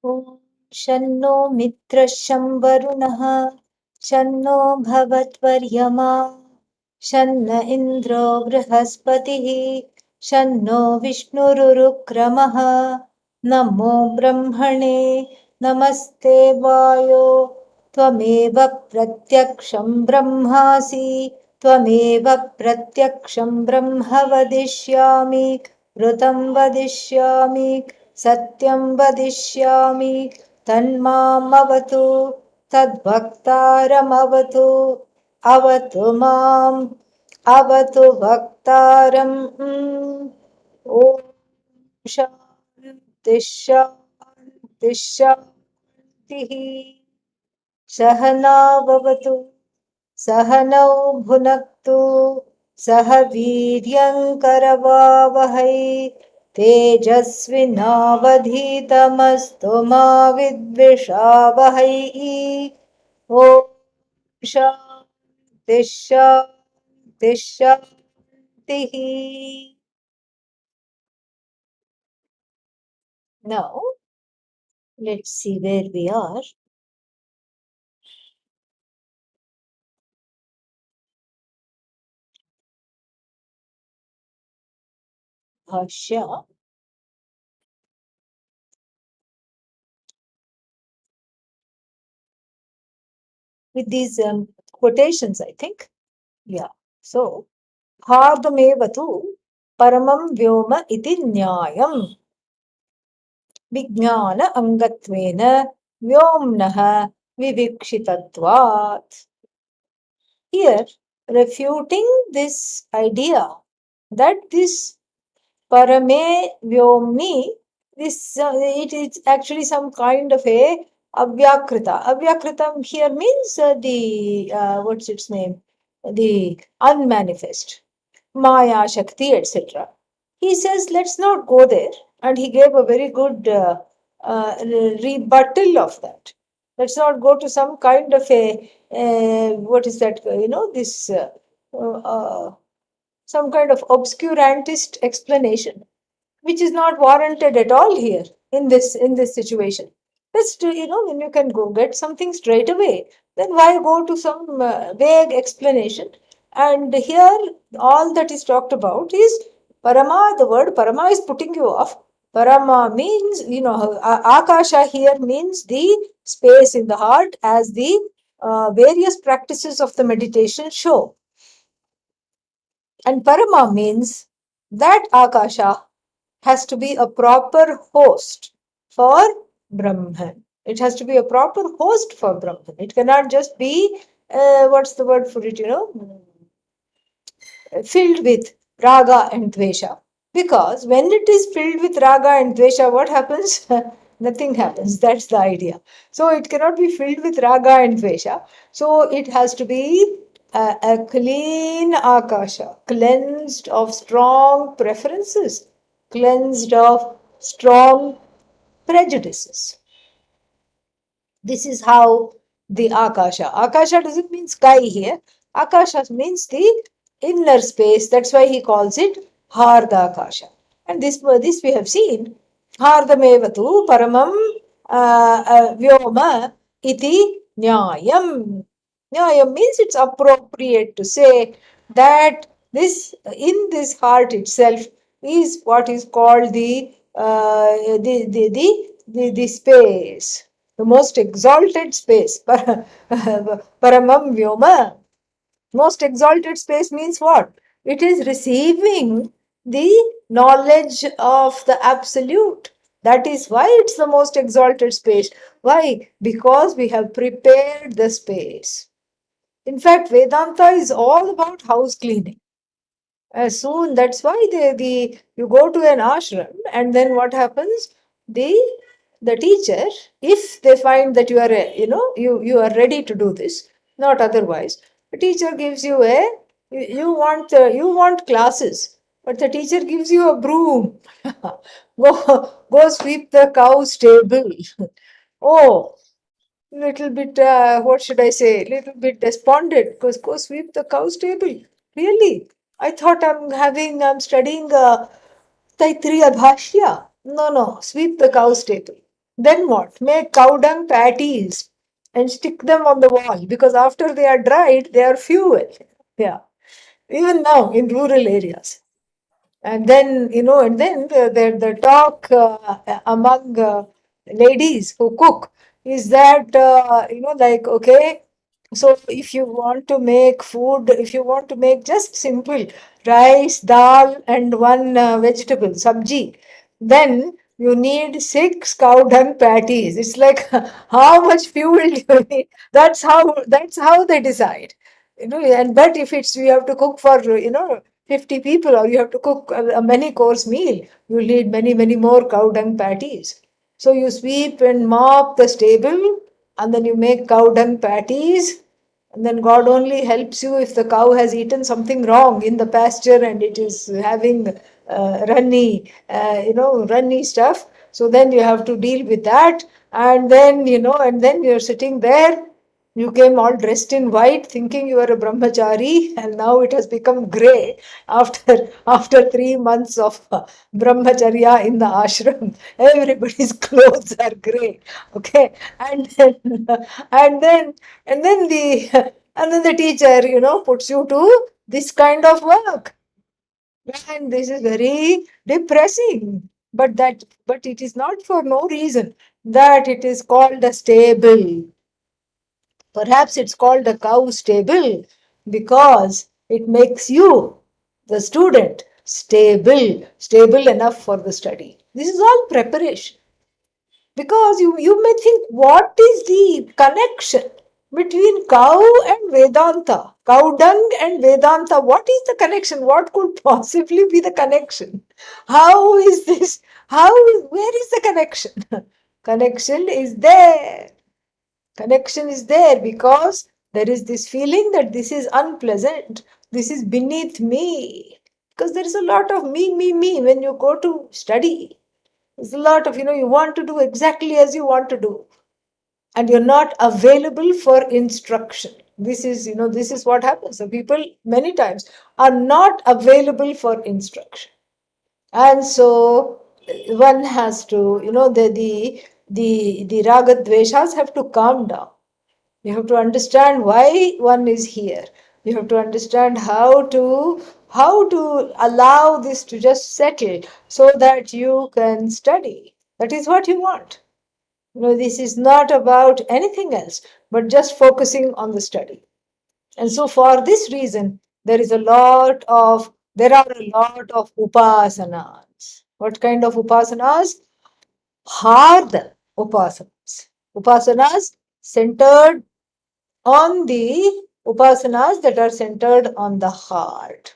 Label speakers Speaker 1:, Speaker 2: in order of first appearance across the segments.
Speaker 1: ॐ शन्नो मित्रशं वरुणः शन्नो भवत्वर्यमा शन्न इन्द्रो बृहस्पतिः शन्नो विष्णुरुरुक्रमः नमो ब्रह्मणे नमस्ते वायो त्वमेव प्रत्यक्षं ब्रह्मासि त्वमेव प्रत्यक्षं ब्रह्म वदिष्यामि ऋतं वदिष्यामि सत्यं वदिष्यामि तन्मामवतु तद्भक्तारमवतु अवतु माम् अवतु भक्तारम् ॐ शान्ति शान्ति शान्तिः सहनाववतु सहनौ भुनक्तु सह वीर्यङ्करवावहै तेजस्विनावधीतमस्तु मा विद्विषावहै ॐ शान्ति शान्ति शान्तिः. Now, let's see where we are. Bhashya. With these quotations, I think. Yeah. So, Bhardamevatu paramam vyoma iti nyayam vignana angatvena vyomnaha vivikshitatvat. Here, refuting this idea that this parame vyomni, this it is actually some kind of a avyakrita. Avyakritam here means what's its name? The unmanifest, Maya, Shakti, etc. He says, let's not go there. And he gave a very good rebuttal of that. Let's not go to some kind of a, what is that, this, some kind of obscurantist explanation, which is not warranted at all here in this situation. Just, when you can go get something straight away, then why go to some vague explanation? And here, all that is talked about is Parama. The word Parama is putting you off. Parama means, Akasha here means the space in the heart, as the various practices of the meditation show. And Parama means that Akasha has to be a proper host for Brahman. It has to be a proper host for Brahman. It cannot just be, what's the word for it, filled with raga and dvesha. Because when it is filled with raga and dvesha, what happens? Nothing happens. That's the idea. So it cannot be filled with raga and dvesha. So it has to be a clean akasha, cleansed of strong preferences, cleansed of strong prejudices. This is how the Akasha. Akasha doesn't mean sky here. Akasha means the inner space. That's why he calls it Harda Akasha. And this we have seen. Hardamevatu paramam vyoma iti nyayam. Nyayam means it's appropriate to say that in this heart itself is what is called the space, the most exalted space. Paramam Vyoma. Most exalted space means what? It is receiving the knowledge of the absolute. That is why it's the most exalted space. Why? Because we have prepared the space. In fact, Vedanta is all about house cleaning. Soon, that's why you go to an ashram, and then what happens? The teacher, if they find that you are you are ready to do this, not otherwise, the teacher gives you you want classes, but the teacher gives you a broom. Go sweep the cow stable. Oh, little bit, what should I say, little bit despondent, because go sweep the cow stable. Really? I thought I'm studying Taittiriya Bhashya. No, no, sweep the cow stable. Then what? Make cow dung patties and stick them on the wall, because after they are dried, they are fuel. Yeah, even now in rural areas. And then, and then the talk among ladies who cook is that, like, okay, so if you want to make food, if you want to make just simple rice, dal, and one vegetable, sabji, then you need 6 cow dung patties. It's like how much fuel do you need? That's how they decide. And but if it's you have to cook for 50 people, or you have to cook a many course meal, you need many, many more cow dung patties. So you sweep and mop the stable, and then you make cow dung patties, and then God only helps you if the cow has eaten something wrong in the pasture and it is having runny stuff. So then you have to deal with that. And then you're sitting there. You came all dressed in white, thinking you were a brahmachari, and now it has become grey after 3 months of brahmacharya in the ashram. Everybody's clothes are grey. Okay, and then and then and then the teacher, puts you to this kind of work, and this is very depressing. But it is not for no reason that it is called a stable. Perhaps it's called a cow stable because it makes you, the student, stable enough for the study. This is all preparation. Because you may think, what is the connection between cow and Vedanta? Cow dung and Vedanta. What is the connection? What could possibly be the connection? How is this? Where is the connection? Connection is there. Connection is there because there is this feeling that this is unpleasant. This is beneath me. Because there is a lot of me when you go to study. There's a lot of, you want to do exactly as you want to do, and you're not available for instruction. This is what happens. So people many times are not available for instruction. And so one has to, the raga dveshas have to calm down. You have to understand why one is here. You have to understand how to allow this to just settle so that you can study. That is what you want. This is not about anything else, but just focusing on the study. And so for this reason, there are a lot of upasanas. What kind of upasanas? Hard upasanas. Upasanas centered on the upasanas that are centered on the heart.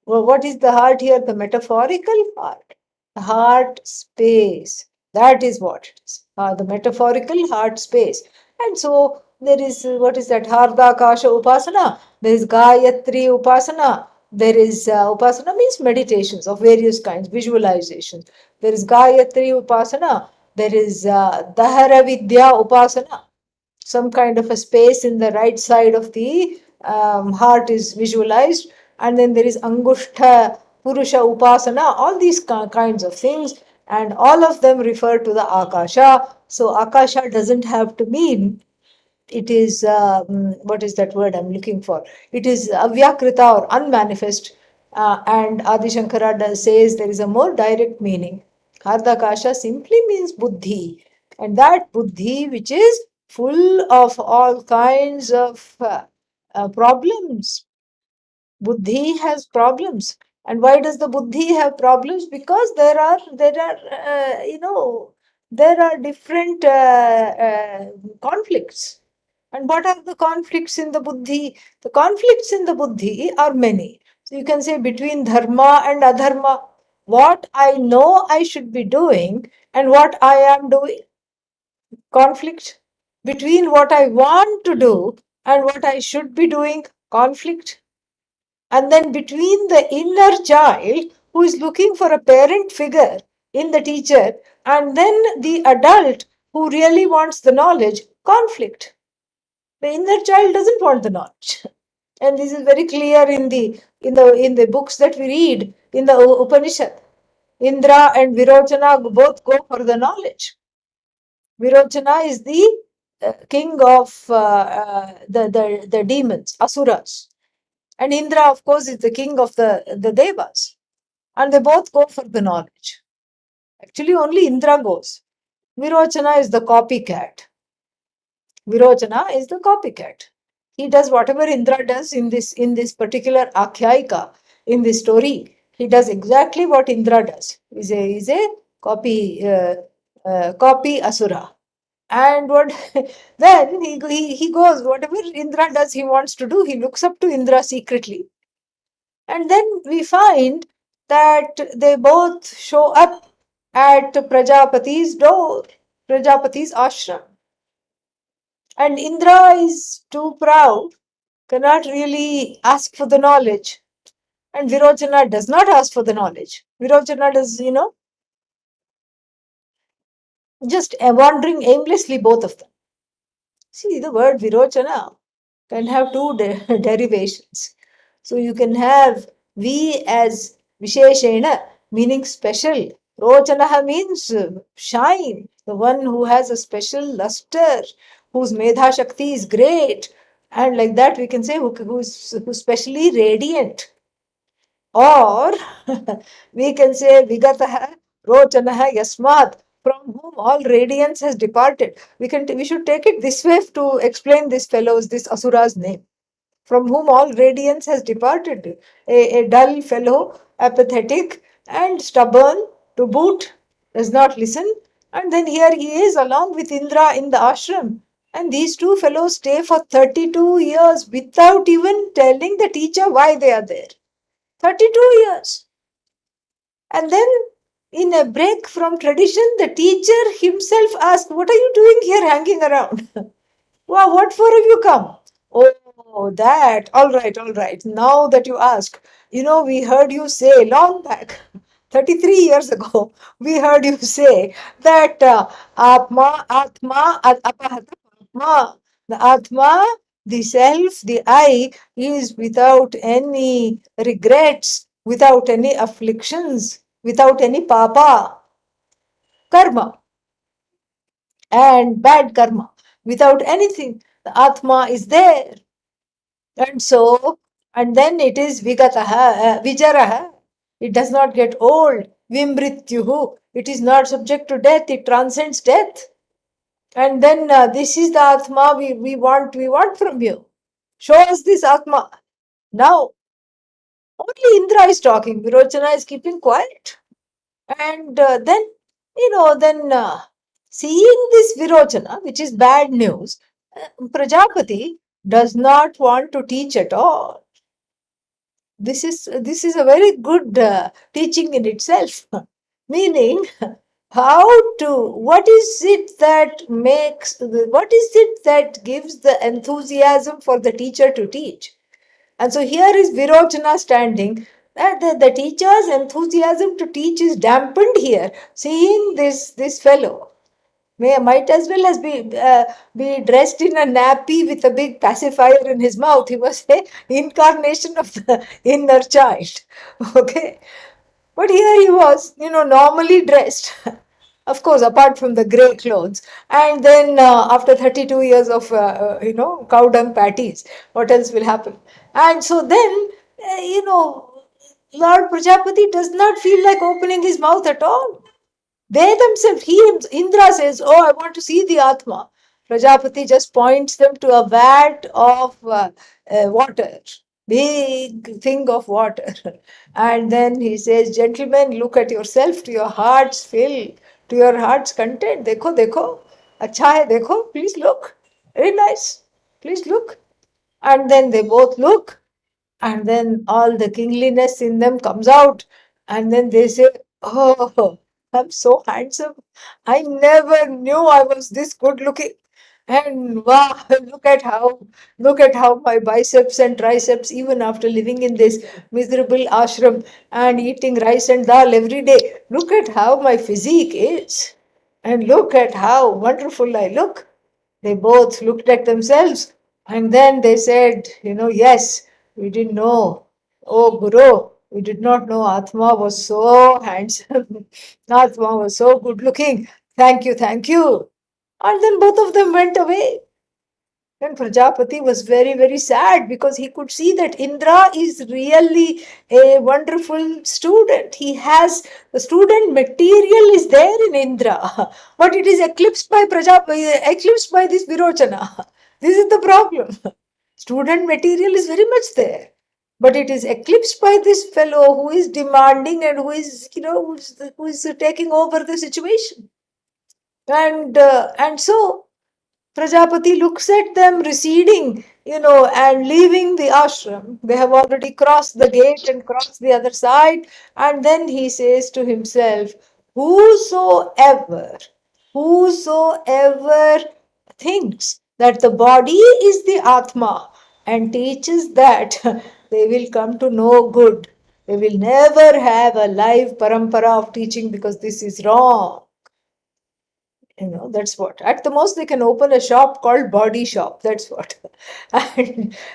Speaker 1: Well, what is the heart here? The metaphorical heart. The heart space. That is what it is. The metaphorical heart space. And so there is, what is that? Hardakasha upasana. There is Gayatri upasana. There is upasana means meditations of various kinds, visualizations. There is Gayatri upasana. There is Dahara Vidya upasana. Some kind of a space in the right side of the heart is visualized, and then there is Angushta Purusha Upasana, all these kinds of things, and all of them refer to the Akasha. So Akasha doesn't have to mean it is, what is that word I'm looking for? It is Avyakrita or unmanifest, and Adi Shankara says there is a more direct meaning. Hardakasha simply means buddhi, and that buddhi which is full of all kinds of problems. Buddhi has problems. And why does the buddhi have problems? Because there are different conflicts. And what are the conflicts in the buddhi? The conflicts in the buddhi are many. So you can say between dharma and adharma, what I know I should be doing and what I am doing. Conflict between what I want to do and what I should be doing. Conflict. And then between the inner child who is looking for a parent figure in the teacher and then the adult who really wants the knowledge. Conflict. The inner child doesn't want the knowledge. And this is very clear in the books that we read in the Upanishad. Indra and Virochana both go for the knowledge. Virochana is the king of the demons, asuras. And Indra, of course, is the king of the devas. And they both go for the knowledge. Actually, only Indra goes. Virochana is the copycat. Virochana is the copycat. He does whatever Indra does in this particular Akhyayika, in this story. He does exactly what Indra does. He's a copy asura. And what then he goes, whatever Indra does, he wants to do. He looks up to Indra secretly. And then we find that they both show up at Prajapati's door, Prajapati's ashram. And Indra is too proud, cannot really ask for the knowledge. And Virochana does not ask for the knowledge. Virochana does, just wandering aimlessly, both of them. See, the word Virochana can have two derivations. So you can have V as Visheshena, meaning special. Rochanaha means shine, the one who has a special luster, whose Medha Shakti is great. And like that, we can say who's specially radiant. Or we can say Vigataha, Rochanaha, Yasmat, from whom all radiance has departed. We should take it this way to explain this Asura's name, from whom all radiance has departed. A dull fellow, apathetic and stubborn to boot, does not listen. And then here he is along with Indra in the ashram. And these two fellows stay for 32 years without even telling the teacher why they are there. 32 years. And then, in a break from tradition, the teacher himself asked, "What are you doing here hanging around? Wow, what for have you come?" Oh, that. All right, all right. Now that you ask, we heard you say long back, 33 years ago, we heard you say that Apahata Atma, the Atma, the self, the I, is without any regrets, without any afflictions, without any papa, karma, and bad karma, without anything. The Atma is there. And so, and then it is Vigataha, Vijaraha. It does not get old. Vimrityuhu. It is not subject to death. It transcends death. And then this is the Atma we want from you. Show us this Atma. Now, only Indra is talking. Virochana is keeping quiet. And then seeing this Virochana, which is bad news, Prajapati does not want to teach at all. This is a very good teaching in itself. Meaning, what is it that gives the enthusiasm for the teacher to teach? And so here is Virochana standing. The teacher's enthusiasm to teach is dampened here, seeing this fellow. Might as well as be dressed in a nappy with a big pacifier in his mouth. He was a incarnation of the inner child. Okay. But here he was, normally dressed. Of course, apart from the grey clothes. And then after 32 years of, cow dung patties, what else will happen? And so then, Lord Prajapati does not feel like opening his mouth at all. They themselves, Indra says, "Oh, I want to see the Atma." Prajapati just points them to a vat of water, big thing of water. And then he says, "Gentlemen, look at yourself to your heart's fill, to your heart's content. Dekho, dekho. Acha hai, dekho. Please look. Very nice. Please look." And then they both look, and then all the kingliness in them comes out, and then they say, "Oh, I'm so handsome. I never knew I was this good looking. And wow, look at how my biceps and triceps, even after living in this miserable ashram and eating rice and dal every day, look at how my physique is. And look at how wonderful I look." They both looked at themselves, and then they said, "Yes, we didn't know. Oh, Guru, we did not know Atma was so handsome. Atma was so good looking. Thank you, thank you." And then both of them went away. And Prajapati was very, very sad because he could see that Indra is really a wonderful student. He has the student material is there in Indra, but it is eclipsed by Prajapati, eclipsed by this Virochana. This is the problem. Student material is very much there, but it is eclipsed by this fellow who is demanding and who is, who is taking over the situation. And so Prajapati looks at them receding, and leaving the ashram. They have already crossed the gate and crossed the other side. And then he says to himself, Whosoever, whosoever thinks that the body is the Atma and teaches that, they will come to no good. They will never have a live parampara of teaching because this is wrong. That's what. At the most, they can open a shop called Body Shop. That's what.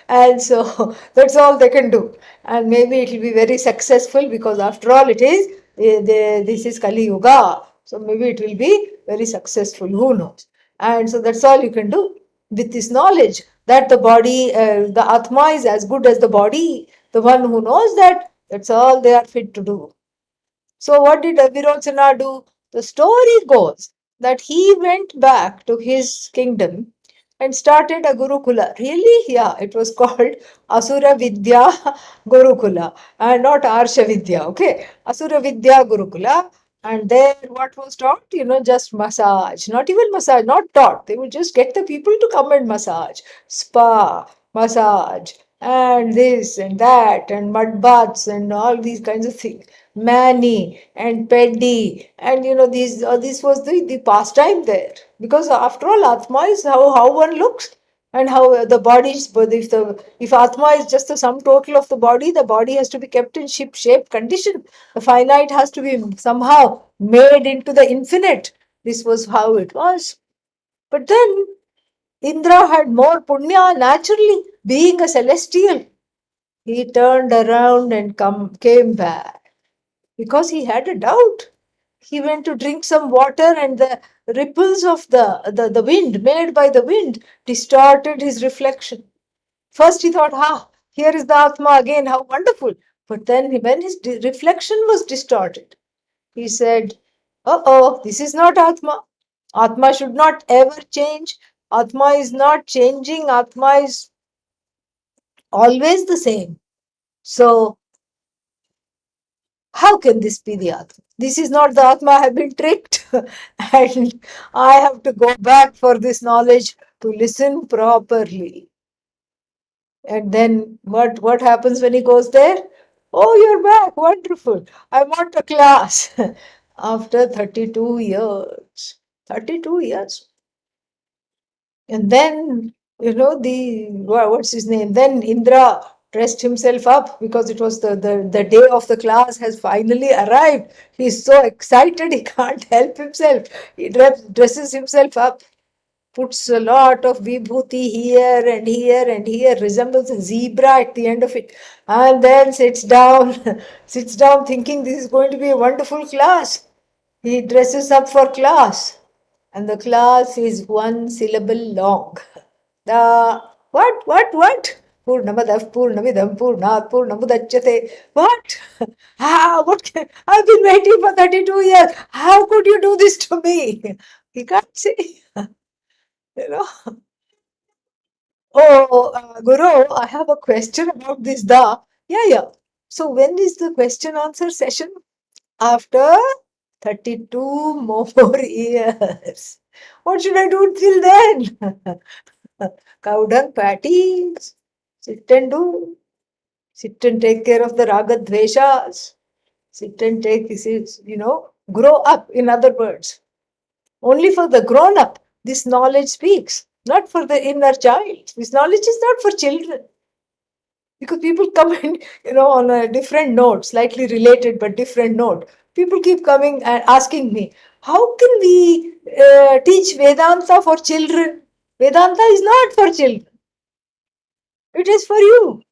Speaker 1: And so that's all they can do. And maybe it will be very successful because after all, it is this is Kali Yuga. So maybe it will be very successful. Who knows? And so that's all you can do with this knowledge that the body, the Atma is as good as the body. The one who knows that, that's all they are fit to do. So what did Virochana do? The story goes that he went back to his kingdom and started a Gurukula. Really? Yeah, it was called Asura Vidya Gurukula and not Arsha Vidya. Okay, Asura Vidya Gurukula. And there, what was taught? Just massage. Not even massage, not taught. They would just get the people to come and massage. Spa, massage, and this and that, and mud baths, and all these kinds of things. Mani and Peddi, and this was the pastime there, because after all, Atma is how one looks and how the body is. But if Atma is just the sum total of the body has to be kept in ship shape condition. The finite has to be somehow made into the infinite. This was how it was. But then Indra had more punya naturally, being a celestial. He turned around and came back because he had a doubt. He went to drink some water, and the ripples of the wind, made by the wind, distorted his reflection. First he thought, here is the Atma again, how wonderful. But then when his reflection was distorted, he said, this is not Atma. Atma should not ever change. Atma is not changing. Atma is always the same. So how can this be the Atma? This is not the Atma. I have been tricked. And I have to go back for this knowledge to listen properly. And then what happens when he goes there? Oh, you're back. Wonderful. I want a class. After 32 years. 32 years. And then, what's his name? Then Indra dressed himself up because it was the day of the class has finally arrived. He's so excited he can't help himself. He dresses himself up, puts a lot of vibhuti here and here and here, resembles a zebra at the end of it, and then sits down, sits down thinking this is going to be a wonderful class. He dresses up for class, and the class is one syllable long. The what? Purnamadav Purnamidam Purnat Purnamudachyate. What? I've been waiting for 32 years. How could you do this to me? He can't say. You know. Oh, Guru, I have a question about this da. Yeah. So when is the question answer session? After 32 more years. What should I do till then? Cow dung patties. Sit and do. Sit and take care of the raga dveshas. Sit and take this is, grow up, in other words. Only for the grown up, this knowledge speaks, not for the inner child. This knowledge is not for children. Because people come in, on a different note, slightly related but different note. People keep coming and asking me, how can we teach Vedanta for children? Vedanta is not for children. It is for you.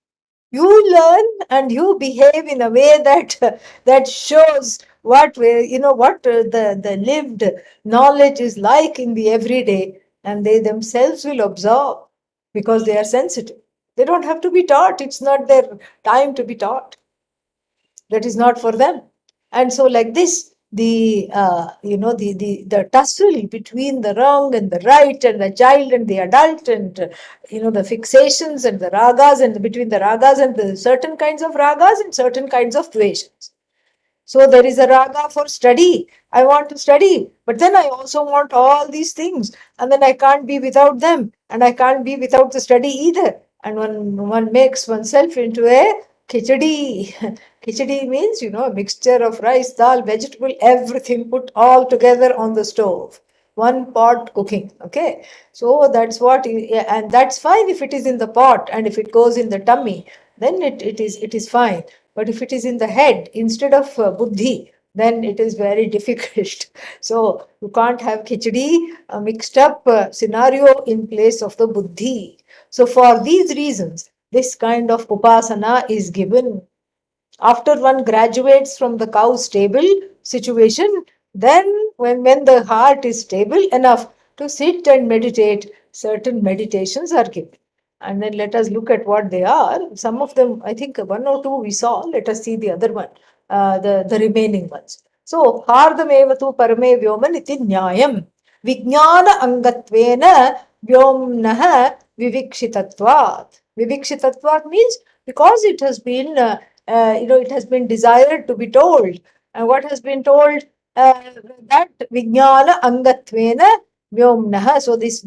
Speaker 1: You learn and you behave in a way that shows what the lived knowledge is like in the everyday, and they themselves will absorb because they are sensitive. They don't have to be taught. It's not their time to be taught. That is not for them. And so, like this, the tussle between the wrong and the right, and the child and the adult, and the fixations and the ragas, and between the ragas and the certain kinds of ragas and certain kinds of dveshas. So there is a raga for study. I want to study, but then I also want all these things, and then I can't be without them, and I can't be without the study either. And one makes oneself into a khichdi. Khichdi means, a mixture of rice, dal, vegetable, everything put all together on the stove. One pot cooking. Okay. So that's what, and that's fine if it is in the pot, and if it goes in the tummy, then it is fine. But if it is in the head instead of buddhi, then it is very difficult. So you can't have khichdi, a mixed up scenario in place of the buddhi. So for these reasons, this kind of upasana is given. After one graduates from the cow stable situation, then when the heart is stable enough to sit and meditate, certain meditations are given. And then let us look at what they are. Some of them, I think one or two we saw. Let us see the other one, the remaining ones. So, hardamevatu parame vyoman iti nyayam. Vijnana angatvena vyomnaha vivikshitatvat. Vivikshitatvat means because it has been it has been desired to be told. And what has been told? That vijnana angatvena vyomnaha. So this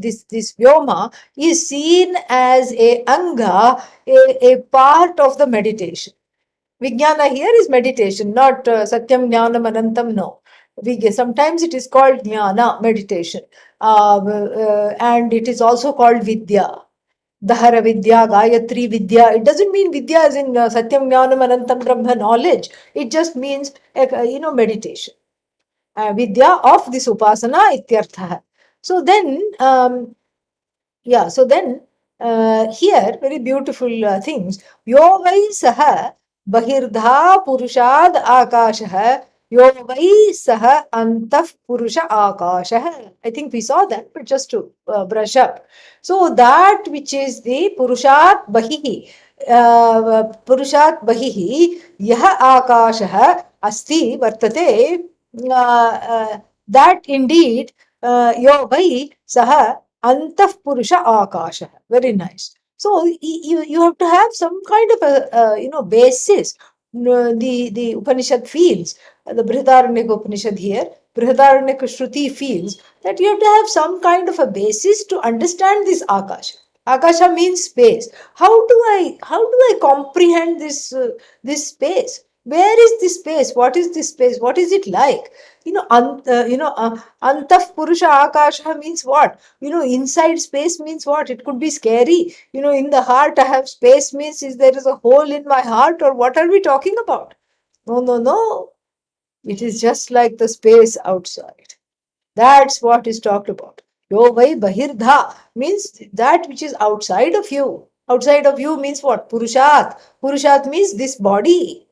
Speaker 1: vyoma is seen as a anga, a part of the meditation. Vijnana here is meditation, not satyam jnanam anantam. No. Sometimes it is called jnana, meditation, and it is also called vidya. Dahara Vidya, Gayatri Vidya. It doesn't mean Vidya as in Satyam Jnanam Anantam Brahma knowledge. It just means, meditation. Vidya of this Upasana Ityartha. So then, here, very beautiful things. Yo vai saha bahirdha purushad akashah. Yo vai saha antaf purusha akashah. I think we saw that, but just to brush up. So that which is the Purushat Bahihi, Yaha Akashah Asti Vartate, that indeed, Yo Vai Saha Antaf Purusha Akashah. Very nice. So you have to have some kind of a basis. The Upanishad feels, the Brihadaranyaka Upanishad here, Brihadaranyaka Shruti feels that you have to have some kind of a basis to understand this Akasha. Akasha means space. How do I comprehend this space? Where is this space? What is this space? What is it like? Antaf Purusha Akasha means what? Inside space means what? It could be scary. In the heart I have space means is there is a hole in my heart, or what are we talking about? No, no, no. It is just like the space outside. That's what is talked about. Yo vai bahirdha means that which is outside of you. Outside of you means what? Purushat. Purushat means this body.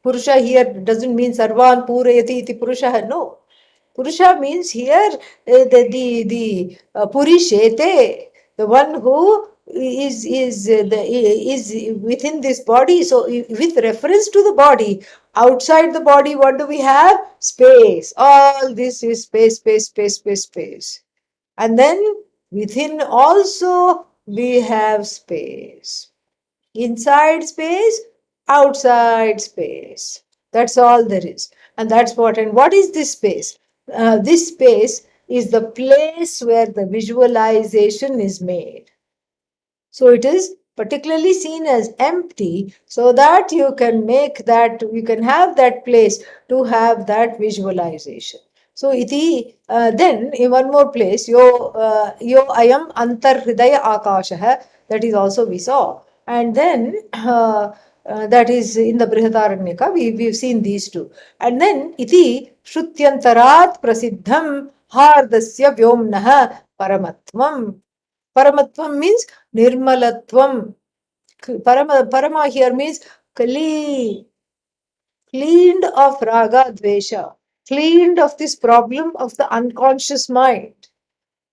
Speaker 1: Purusha here doesn't mean sarvan purayati iti purusha. No. Purusha means here the purishete, the one who is within this body. So with reference to the body, outside the body, what do we have? Space. All this is space, space, space, space, space. And then within also we have space. Inside space, outside space. That's all there is. And that's what. And what is this space? This space is the place where the visualization is made. So it is particularly seen as empty, so that you can have that place to have that visualization. So iti, then in one more place, yo ayam antar hridaya akashah, that is also we saw. And then that is in the Brihadaranyaka, we've seen these two. And then iti shrutyantarat prasiddham hardasya vyomnah paramatvam. Paramatvam means nirmalatvam. Parama here means clean. cleaned of raga dvesha, cleaned of this problem of the unconscious mind,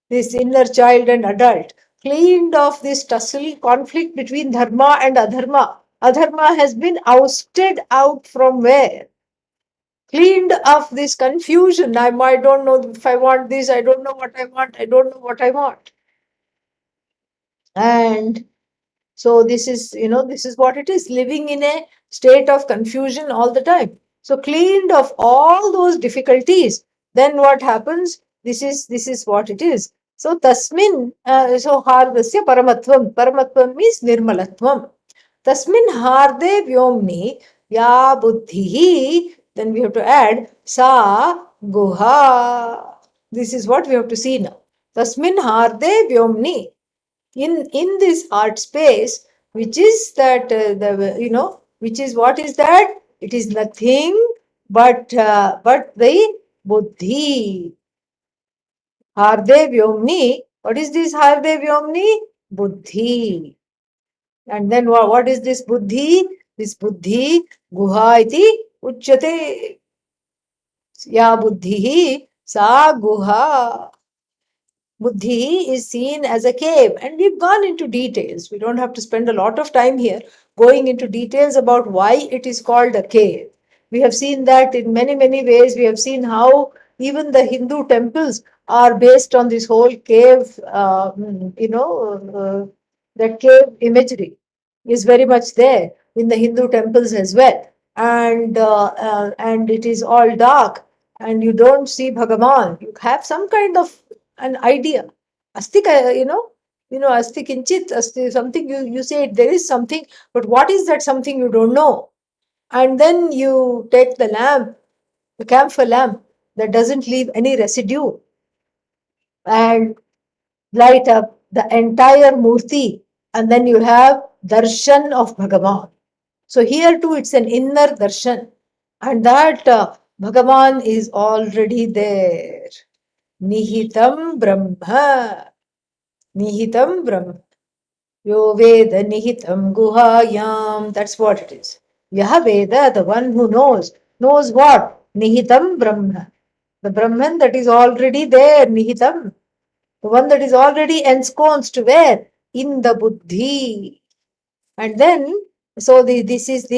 Speaker 1: this inner child and adult, cleaned of this tussle conflict between dharma and adharma. Adharma has been ousted out from where? Cleaned of this confusion. I don't know if I want this, I don't know what I want, I don't know what I want. And so this is what it is, living in a state of confusion all the time. So cleaned of all those difficulties, then what happens? This is what it is. So tasmin, so hardasya paramatvam. Paramatvam means nirmalatvam. Tasmin harde vyomni ya buddhi. Then we have to add sa guha. This is what we have to see now. Tasmin harde vyomni, in this heart space, which is that the which is, what is that? It is nothing but the buddhi. Harde vyomni. What is this harde vyomni? Buddhi. And then what is this buddhi? This buddhi guha iti uchyate. Ya buddhi sa guha. Buddhi is seen as a cave, and we've gone into details. We don't have to spend a lot of time here going into details about why it is called a cave. We have seen that in many, many ways. We have seen how even the Hindu temples are based on this whole cave, that cave imagery is very much there in the Hindu temples as well. And it is all dark, and you don't see Bhagavan. You have some kind of an idea. Asti, asti kinchit, asti something, you say there is something, but what is that something you don't know? And then you take the lamp, the camphor lamp that doesn't leave any residue, and light up the entire murti, and then you have darshan of Bhagavan. So here too, it's an inner darshan, and that Bhagavan is already there. Nihitam Brahma. Nihitam Brahma. Yo Veda Nihitam Guhayam. That's what it is. Yaha Veda, the one who knows. Knows what? Nihitam Brahma. The Brahman that is already there, Nihitam. The one that is already ensconced where? In the Buddhi. And then, so this is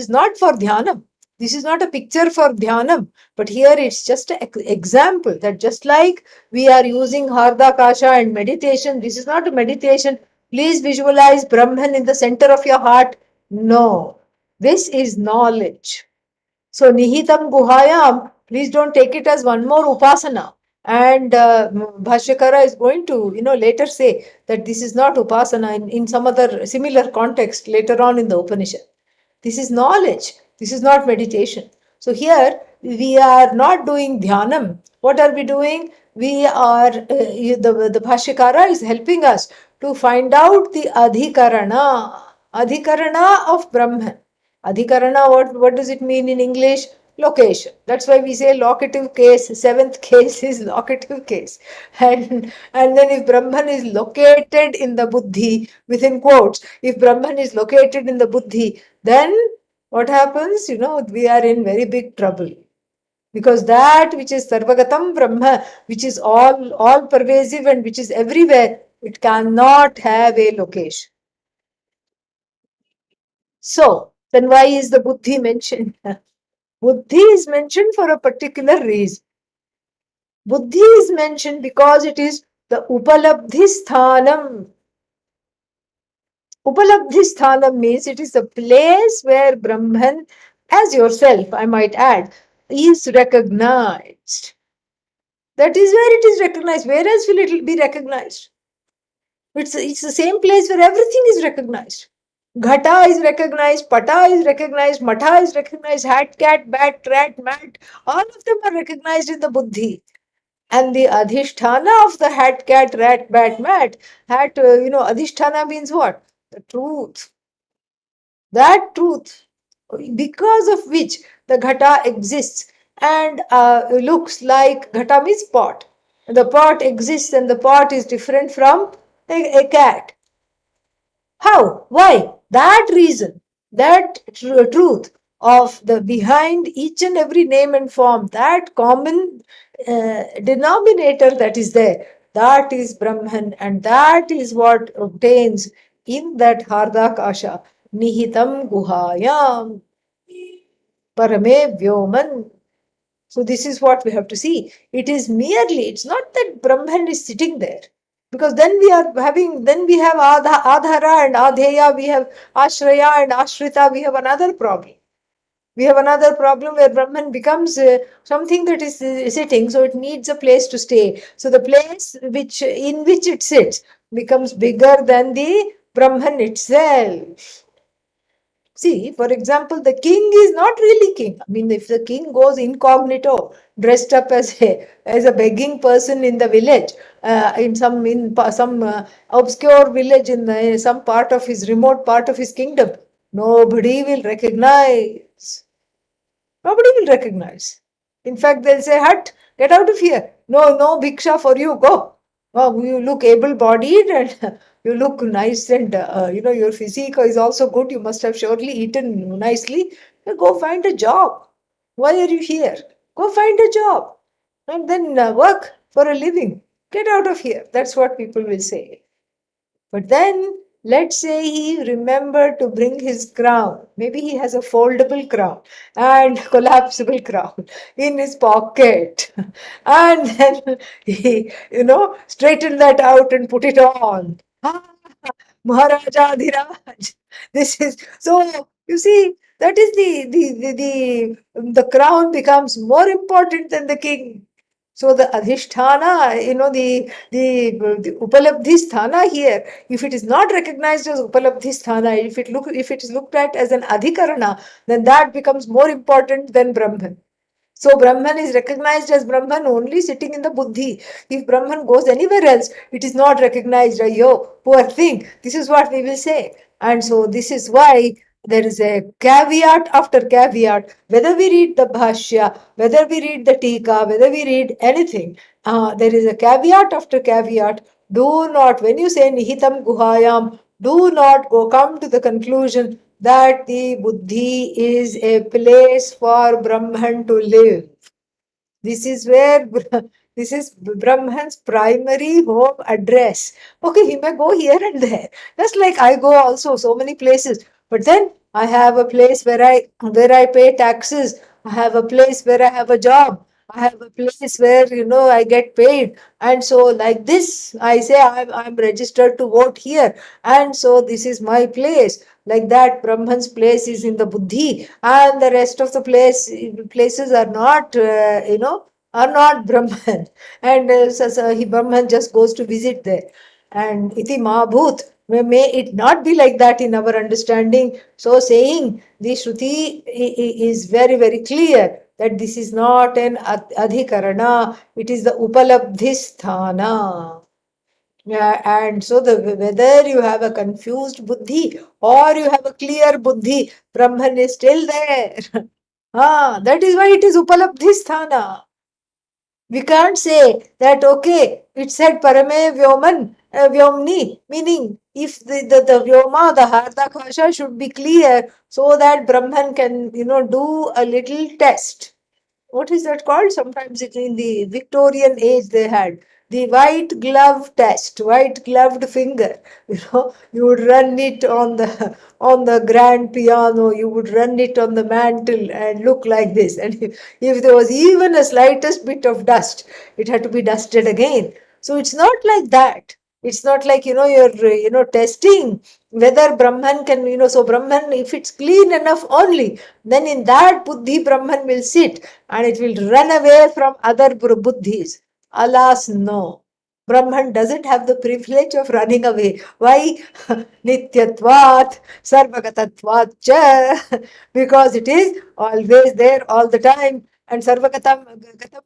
Speaker 1: not for dhyanam. This is not a picture for dhyanam, but here it's just an example that just like we are using Hardakasha and meditation, this is not a meditation. Please visualize Brahman in the center of your heart. No, this is knowledge. So Nihitam Guhayam, please don't take it as one more upasana. And Bhashyakara is going to, later say that this is not upasana in some other similar context later on in the Upanishad. This is knowledge. This is not meditation. So here we are not doing dhyanam. What are we doing? We are, the Bhashyakara is helping us to find out the adhikarana of Brahman. Adhikarana, what does it mean in English? Location. That's why we say locative case, seventh case is locative case. And then if Brahman is located in the buddhi, within quotes, if Brahman is located in the buddhi, then what happens? We are in very big trouble. Because that which is Sarvagatam Brahma, which is all pervasive and which is everywhere, it cannot have a location. So, then why is the buddhi mentioned? Buddhi is mentioned for a particular reason. Buddhi is mentioned because it is the Upalabdhi Sthanam. Upalabdhi Sthanam means it is the place where Brahman, as yourself, I might add, is recognized. That is where it is recognized. Where else will it be recognized? It's the same place where everything is recognized. Ghata is recognized, Pata is recognized, Matha is recognized, hat, cat, bat, rat, mat, all of them are recognized in the buddhi. And the adhishthana of the hat, cat, rat, bat, mat, adhishthana means what? The truth. That truth, because of which the ghata exists and looks like, ghata means pot. The pot exists and the pot is different from a cat. How? Why? That reason. that truth of the behind each and every name and form, that common denominator that is there, that is Brahman, and that is what obtains in that Hardakasha, Nihitam Guhayam Parame Vyoman. So this is what we have to see. It is merely, it's not that Brahman is sitting there. Because then we have Adhara and Adheya, we have Ashraya and Ashrita, we have another problem. We have another problem where Brahman becomes something that is sitting, so it needs a place to stay. So the place in which it sits becomes bigger than the Brahman itself. See, for example, the king is not really king. I mean, if the king goes incognito, dressed up as a begging person in the village, in some obscure village in some part of his remote part of his kingdom, nobody will recognize. Nobody will recognize. In fact, they'll say, "Hut, get out of here. No, no bhiksha for you. Go. Oh, you look able-bodied and you look nice, and your physique is also good. You must have surely eaten nicely. Go find a job. Why are you here? Go find a job and then work for a living. Get out of here." That's what people will say. But then, let's say he remembered to bring his crown. Maybe he has a foldable crown and collapsible crown in his pocket. And then he, straightened that out and put it on. Ah, Maharaja Adhiraj. This is so, you see, that is the crown becomes more important than the king. So the adhisthana, the upalabdhi sthana here, if it is not recognized as upalabdhi sthana, if it is looked at as an adhikarana, then that becomes more important than Brahman. So Brahman is recognized as Brahman only sitting in the buddhi. If Brahman goes anywhere else, it is not recognized. Yo, poor thing. This is what we will say. And so this is why there is a caveat after caveat. Whether we read the Bhashya, whether we read the Tika, whether we read anything, there is a caveat after caveat. Do not, when you say Nihitam Guhayam, do not come to the conclusion that the buddhi is a place for Brahman to live. This is where this is Brahman's primary home address. Okay, he may go here and there. Just like I go also so many places. But then I have a place where I pay taxes. I have a place where I have a job. I have a place where I get paid. And so like this, I say I'm registered to vote here. And so this is my place. Like that, Brahman's place is in the buddhi, and the rest of the places are not, are not Brahman. And Brahman just goes to visit there. And iti mahabhut, may it not be like that in our understanding. So saying, the Shruti is very, very clear that this is not an adhikarana, it is the upalabdhisthana. Yeah, and so whether you have a confused buddhi or you have a clear buddhi, Brahman is still there. That is why it is upalabdhisthana. We can't say that, okay, it said parame vyoman, vyomni, meaning if the vyoma, the hardakasha should be clear so that Brahman can, do a little test. What is that called? Sometimes it in the Victorian age they had the white glove test, white gloved finger. You would run it on the grand piano, you would run it on the mantle and look like this. And if there was even a slightest bit of dust, it had to be dusted again. So it's not like that. It's not like, you're, testing whether Brahman can, so Brahman, if it's clean enough only, then in that buddhi Brahman will sit and it will run away from other buddhis. Alas, no. Brahman doesn't have the privilege of running away. Why? Nityatvat, sarvagatatvat cha. Because it is always there all the time. And gatam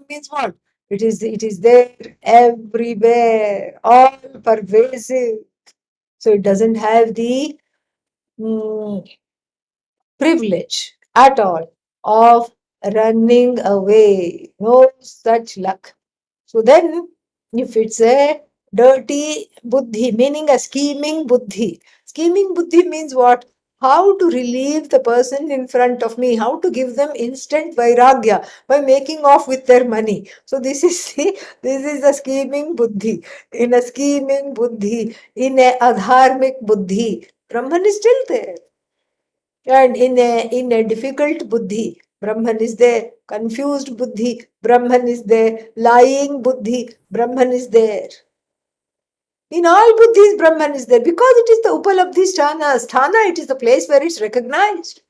Speaker 1: means what? It is there everywhere, all pervasive. So it doesn't have the mm, privilege at all of running away. No such luck. So then, if it's a dirty buddhi, meaning a scheming buddhi means what? how to relieve the person in front of me, how to give them instant vairagya by making off with their money. So this is a scheming buddhi. In a scheming buddhi, in a adharmic buddhi, Brahman is still there. And in a difficult buddhi, Brahman is there. Confused buddhi, Brahman is there. Lying buddhi, Brahman is there. In all buddhis, Brahman is there because it is the Upalabdhi sthana. Sthana, it is the place where it's recognized.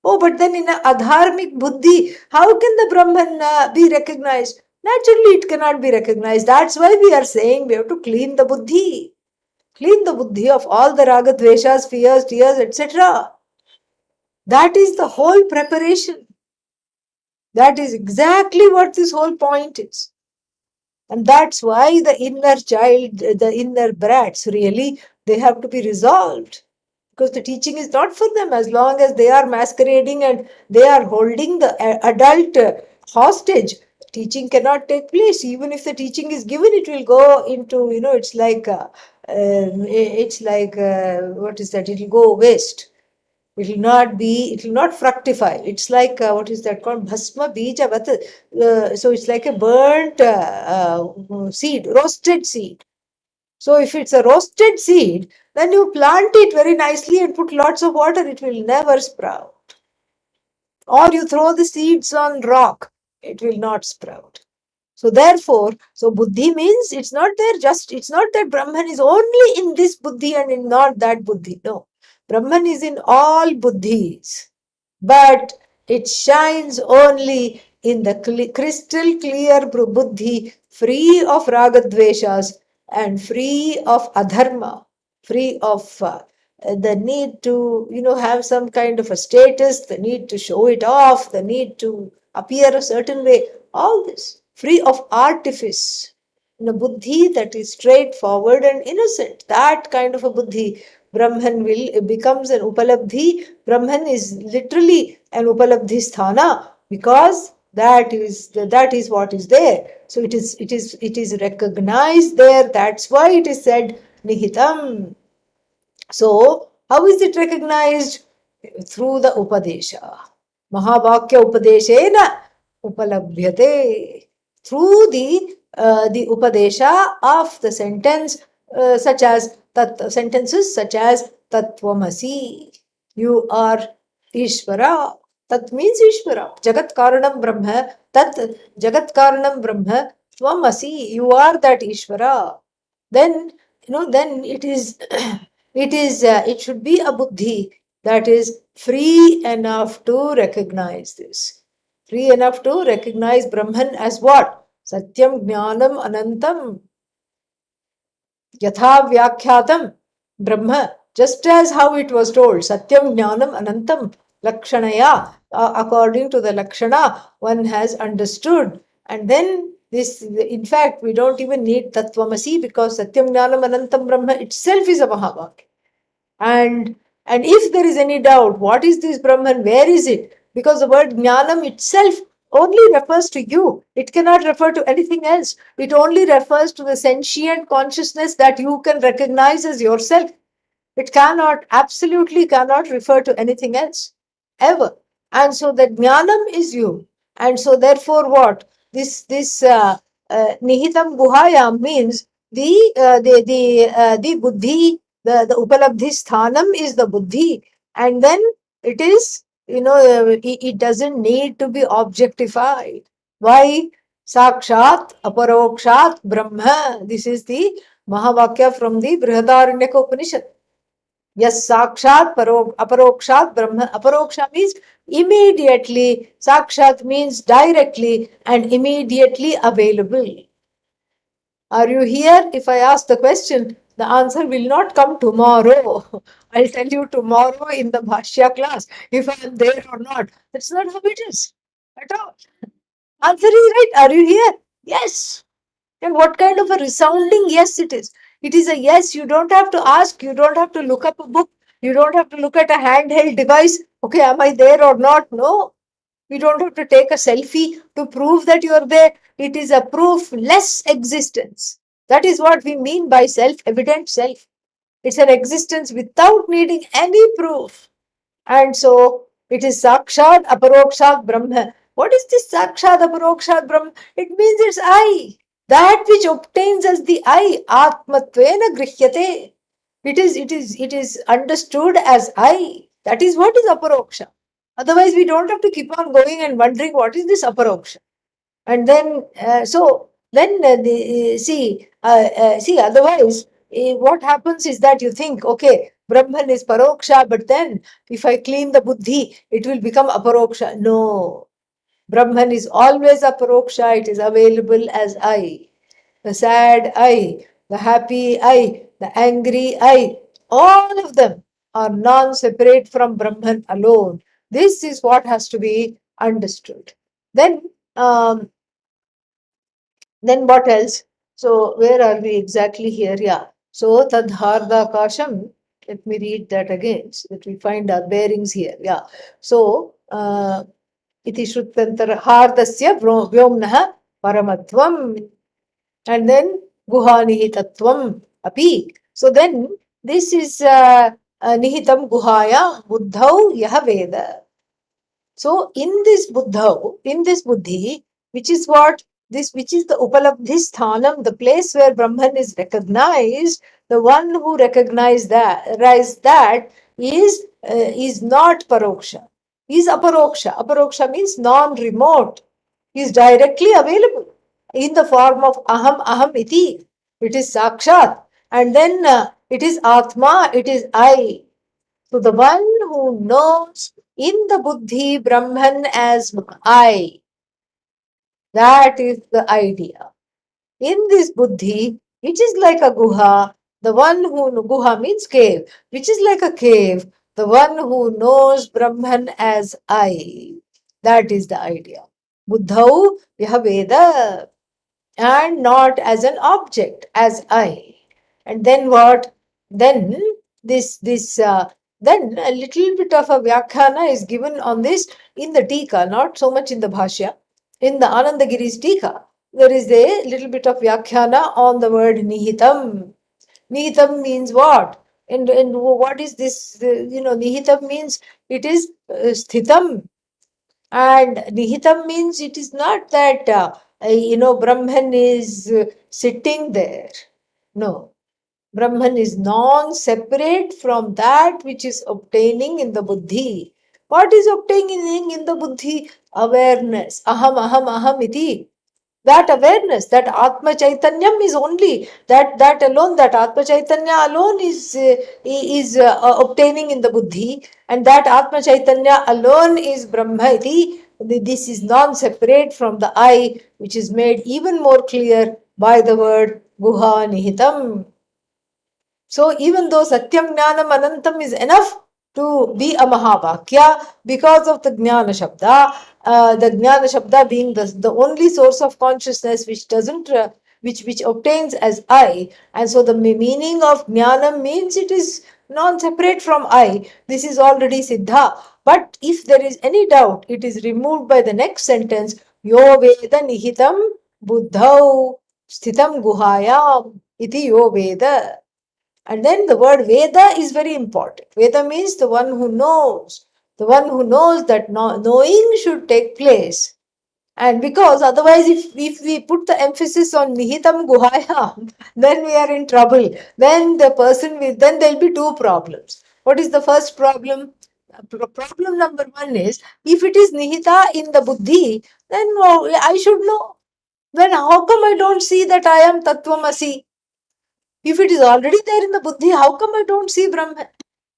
Speaker 1: Oh, but then in a adharmic buddhi, how can the Brahman be recognized? Naturally, it cannot be recognized. That's why we are saying we have to clean the buddhi. Clean the buddhi of all the raga, dveshas, fears, tears, etc. That is the whole preparation. That is exactly what this whole point is. And that's why the inner child, the inner brats, really, they have to be resolved. Because the teaching is not for them as long as they are masquerading and they are holding the adult hostage. Teaching cannot take place. Even if the teaching is given, it will go into, it's like, what is that? It will go waste. It will not fructify. It's like, what is that called? Bhasma bija vat. So it's like a burnt seed, roasted seed. So if it's a roasted seed, then you plant it very nicely and put lots of water, it will never sprout. Or you throw the seeds on rock, it will not sprout. So therefore, so buddhi means it's not that Brahman is only in this buddhi and in not that buddhi. No. Brahman is in all buddhis, but it shines only in the crystal clear buddhi, free of ragadveshas and free of adharma, free of the need to, have some kind of a status, the need to show it off, the need to appear a certain way, all this, free of artifice. In a buddhi that is straightforward and innocent, that kind of a buddhi, Brahman becomes an upalabdhi. Brahman is literally an upalabdhi sthana because that is what is there. So it is recognized there. That's why it is said nihitam. So how is it recognized? Through the upadesha. Mahavakya upadeshena upalabhyate. Through the upadesha of the sentence sentences such as Tattvamasi. You are Ishvara. Tat means Ishvara. Jagat Karanam Brahma. Tat Jagat Karanam Brahma. Tvamasi. You are that Ishvara. Then, then it should be a buddhi that is free enough to recognize this. Free enough to recognize Brahman as what? Satyam Jnanam Anantam. Yatha Vyakhyatam Brahma. Just as how it was told, Satyam Jnanam Anantam Lakshanaya. According to the Lakshana, one has understood. And then this, in fact, we don't even need Tattvamasi because Satyam Jnanam Anantam Brahma itself is a Mahavakya. And if there is any doubt, what is this Brahman? Where is it? Because the word Jnanam itself only refers to you. It cannot refer to anything else. It only refers to the sentient consciousness that you can recognize as yourself. It absolutely cannot refer to anything else, ever. And so the Jnanam is you. And so therefore what? This Nihitam Guhayam means the buddhi, the Upalabdhi Sthanam is the buddhi. And then it is, it doesn't need to be objectified. Why? Sakshat, Aparokshat, Brahma. This is the Mahavakya from the Brihadaranyaka Upanishad. Yes, Sakshat, Aparokshat, Brahma. Aparoksha means immediately. Sakshat means directly and immediately available. Are you here? If I ask the question, the answer will not come tomorrow. I'll tell you tomorrow in the Bhashya class if I am there or not. That's not how it is at all. Answer is right. Are you here? Yes. And what kind of a resounding yes it is? It is a yes. You don't have to ask. You don't have to look up a book. You don't have to look at a handheld device. Okay, am I there or not? No. We don't have to take a selfie to prove that you are there. It is a proofless existence. That is what we mean by self-evident self. It's an existence without needing any proof. And so it is Sakshat Aparokshat Brahma. What is this Sakshat Aparokshat Brahma? It means it's I. That which obtains as the I, Atmatvena Grihyate. It is understood as I. That is what is Aparoksha. Otherwise, we don't have to keep on going and wondering what is this Aparoksha. And then, see, otherwise, what happens is that you think, okay, Brahman is Paroksha, but then if I clean the buddhi, it will become Aparoksha. No, Brahman is always Aparoksha, it is available as I. The sad I, the happy I, the angry I, all of them are non separate from Brahman alone. This is what has to be understood. Then, um, then what else? So where are we exactly here? Yeah. So tadharda kasham. Let me read that again so that we find our bearings here. Yeah. So iti shruttantara hardasya vyomnaha paramatvam. And then guhanihitatvam api. So then this is nihitam guhaya buddhau yaha veda. So in this buddhi, which is what which is the upalabdhi sthanam, the place where Brahman is recognized, the one who recognizes that is not paroksha, is aparoksha. Aparoksha means non-remote. He is directly available in the form of aham aham iti. It is sakshat, and then it is atma. It is I. So the one who knows in the buddhi Brahman as I, that is the idea. In this buddhi, which is like a guha, the one who guha means cave, which is like a cave, the one who knows Brahman as I. That is the idea. Buddhau Veda, and not as an object, as I. And then what? Then then a little bit of a vyakhyana is given on this in the Tika, not so much in the Bhashya. In the Anandagiri's Tika, there is a little bit of vyakhyana on the word nihitam. Nihitam means what? And what is this? Nihitam means it is sthitam. And nihitam means it is not that, Brahman is sitting there. No. Brahman is non-separate from that which is obtaining in the buddhi. What is obtaining in the buddhi? Awareness. Aham, aham, aham iti. That awareness, that Atma Chaitanyam is only, that alone, that Atma Chaitanya alone is obtaining in the buddhi, and that Atma Chaitanya alone is Brahma iti. This is non-separate from the I, which is made even more clear by the word Guha Nihitam. So even though Satyam Jnanam Anantam is enough to be a Mahavakya because of the Jnana Shabda, the Jnana Shabda being the only source of consciousness which doesn't, which obtains as I, and so the meaning of Jnanam means it is non-separate from I. This is already Siddha. But if there is any doubt, it is removed by the next sentence, Yo Veda Nihitam Buddhau Sthitam Guhayam Iti Yo Veda. And then the word Veda is very important. Veda means the one who knows. The one who knows that knowing should take place. And because otherwise, if we put the emphasis on Nihitam Guhayam, then we are in trouble. Then then there'll be two problems. What is the first problem? Problem number one is, if it is Nihita in the Buddhi, then I should know. Then how come I don't see that I am Tattvamasi? If it is already there in the buddhi, how come I don't see Brahman?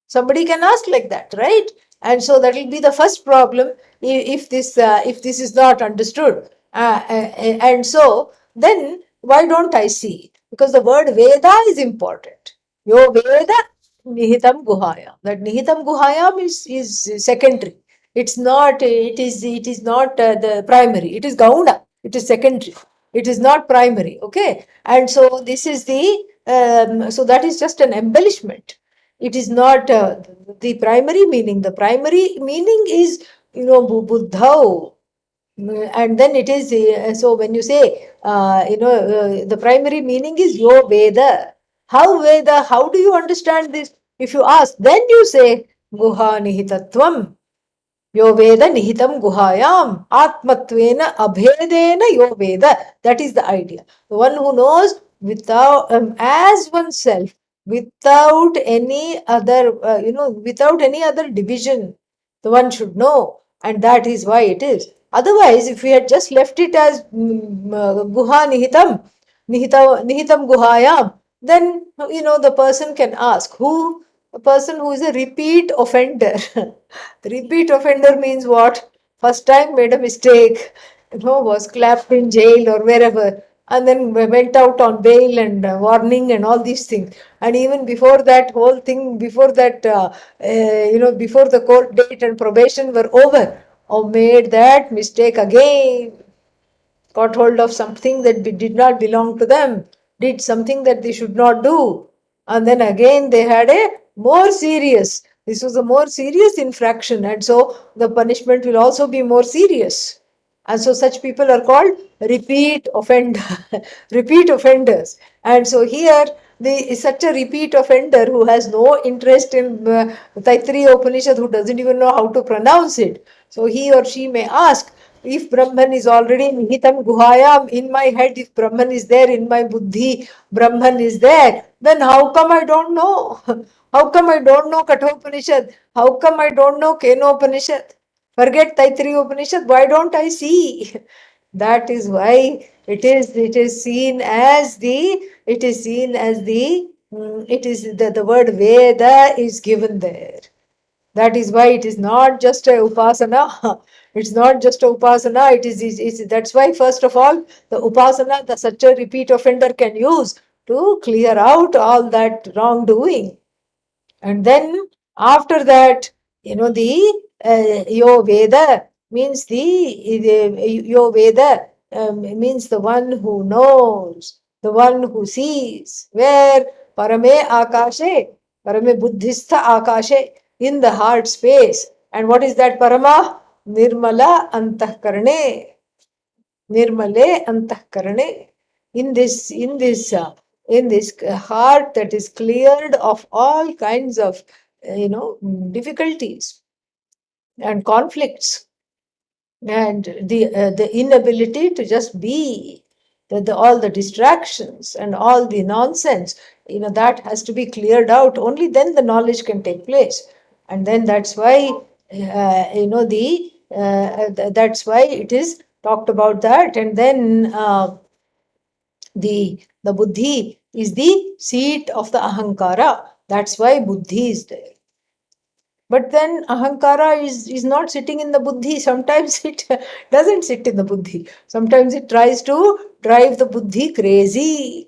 Speaker 1: Somebody can ask like that, right? And so that will be the first problem if this is not understood. And so then why don't I see? Because the word Veda is important. Yo Veda Nihitam Guhaya. That Nihitam Guhayam is secondary. It's not. It is not the primary. It is Gauna. It is secondary. It is not primary. Okay. And so this is so that is just an embellishment. It is not the primary meaning. The primary meaning is, Buddhao. And then it is, so when you say, the primary meaning is Yo Veda. How Veda, how do you understand this? If you ask, then you say, Guha Nihitatvam. Yo Veda Nihitam Guhayam Atmatvena Abhedena Yo Veda. That is the idea. The one who knows without as oneself, without any other, without any other division, the one should know, and that is why it is. Otherwise, if we had just left it as Guha Nihitam, Nihitam Guhayam, then the person can ask who a person who is a repeat offender. Repeat offender means what? First time made a mistake, was clapped in jail or wherever, and then went out on bail and warning and all these things. And even before that whole thing, before that, before the court date and probation were over, or made that mistake again, got hold of something that did not belong to them, did something that they should not do. And then again they had a more serious, this was a more serious infraction, and so the punishment will also be more serious. And so such people are called repeat offender, repeat offenders. And so here the such a repeat offender who has no interest in Taittiriya Upanishad, who doesn't even know how to pronounce it. So he or she may ask, if Brahman is already Nihitam Guhayam in my head, if Brahman is there in my buddhi, Brahman is there, then how come I don't know? How come I don't know Kathopanishad? How come I don't know Kenopanishad? Forget Taittiriya Upanishad, why don't I see? That is why it is seen as the word Veda is given there. That is why it is not just a upasana. It's not just a upasana. That's why first of all the upasana, the such a repeat offender can use to clear out all that wrongdoing. And then after that, the Yo Veda means the Yo Veda means the one who knows, the one who sees. Where Parame Akashe, Parame Buddhistha Akashe, in the heart space. And what is that Parama? Nirmala Antahkarane. Nirmale Antahkarane. In this heart that is cleared of all kinds of difficulties and conflicts, and the inability to just be, all the distractions and all the nonsense, that has to be cleared out. Only then the knowledge can take place. And then that's why that's why it is talked about that. And then the buddhi is the seat of the ahankara. That's why buddhi is there. But then ahankara is not sitting in the buddhi. Sometimes it doesn't sit in the buddhi. Sometimes it tries to drive the buddhi crazy.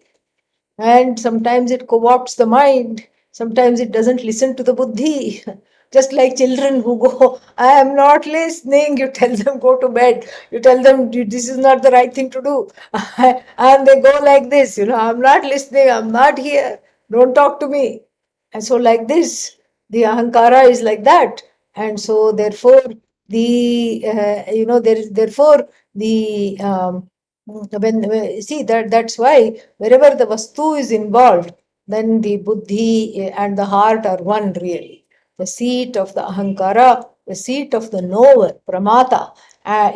Speaker 1: And sometimes it co-opts the mind. Sometimes it doesn't listen to the buddhi. Just like children who go, I am not listening. You tell them, go to bed. You tell them, this is not the right thing to do. And they go like this, I'm not listening. I'm not here. Don't talk to me. And so like this, the ahankara is like that. And so therefore, there is therefore the see that's why wherever the vastu is involved, then the buddhi and the heart are one really. The seat of the ahankara, the seat of the knower, pramata,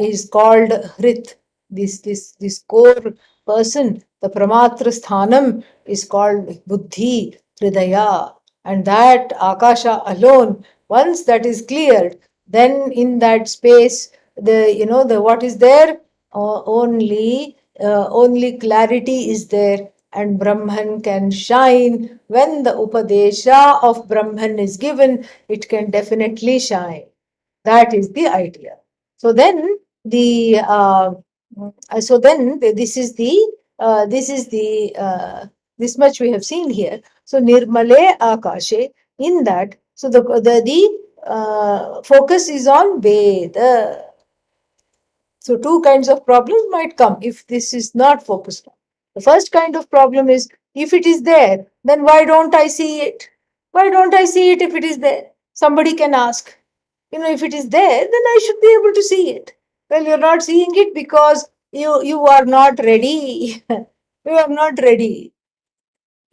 Speaker 1: is called hrit. This core person, the pramatra sthanam, is called buddhi, hridaya. And that akasha alone, once that is cleared, then in that space, the what is there? Only clarity is there, and Brahman can shine. When the Upadesha of Brahman is given, it can definitely shine. That is the idea. So then the this much we have seen here. So Nirmale Akashe, in that, so the focus is on Veda. So two kinds of problems might come if this is not focused on. The first kind of problem is, if it is there, then why don't I see it? Why don't I see it if it is there? Somebody can ask. If it is there, then I should be able to see it. Well, you're not seeing it because you are not ready. You are not ready.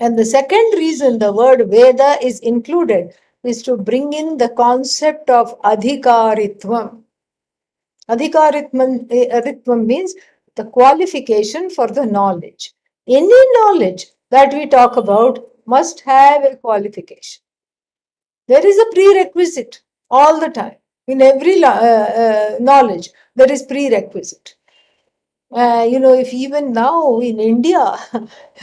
Speaker 1: And the second reason the word Veda is included is to bring in the concept of adhikaritvam. Adhikaritvam means the qualification for the knowledge. Any knowledge that we talk about must have a qualification. There is a prerequisite all the time. In every knowledge, there is prerequisite. If even now in India,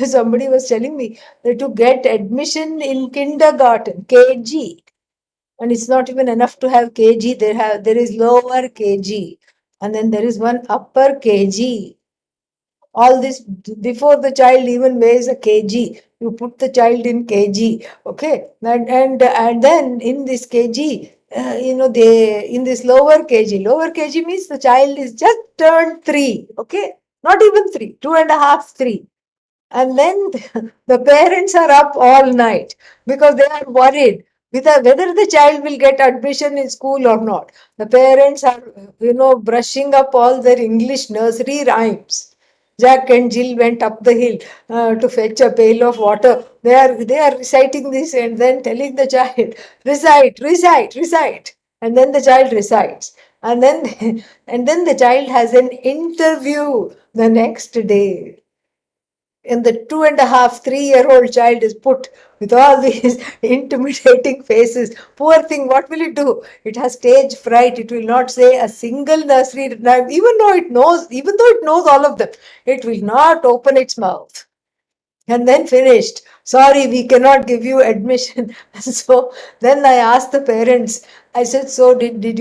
Speaker 1: somebody was telling me that to get admission in kindergarten, KG, and it's not even enough to have KG, there is lower KG, and then there is one upper KG. All this before the child even weighs a kg, you put the child in kg, okay, and then in this kg, they in this lower kg means the child is just turned 3, okay, not even 3, 2.5, 3. And then the parents are up all night because they are worried whether the child will get admission in school or not. The parents are, brushing up all their English nursery rhymes. Jack and Jill went up the hill to fetch a pail of water. They are reciting this and then telling the child, recite, recite, recite. And then the child recites. And then and then the child has an interview the next day. And the 2.5, 3-year-old child is put with all these intimidating faces. Poor thing, what will it do? It has stage fright. It will not say a single nursery rhyme, even though it knows all of them. It will not open its mouth. And then finished. Sorry, we cannot give you admission. So then I asked the parents, I said, so did the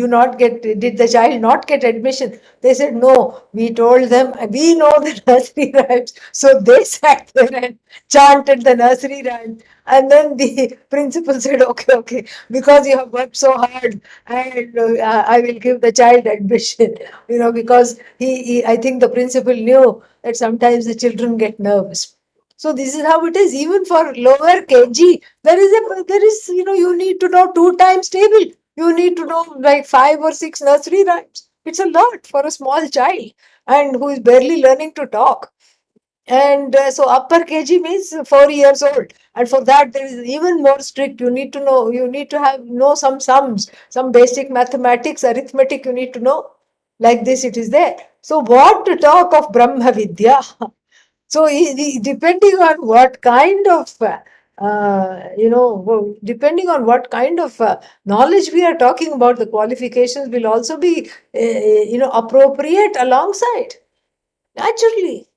Speaker 1: child not get admission? They said, no, we told them, we know the nursery rhymes. So they sat there and chanted the nursery rhymes. And then the principal said, okay, because you have worked so hard, and I will give the child admission, because I think the principal knew that sometimes the children get nervous. So this is how it is. Even for lower kg, you need to know 2 times table. You need to know like 5 or 6 nursery rhymes. It's a lot for a small child and who is barely learning to talk. And so upper kg means 4 years old. And for that, there is even more strict. You need to know some sums, some basic mathematics, arithmetic you need to know. Like this, it is there. So what to talk of Brahma Vidya? So, depending on what kind of, depending on what kind of knowledge we are talking about, the qualifications will also be, appropriate alongside, naturally.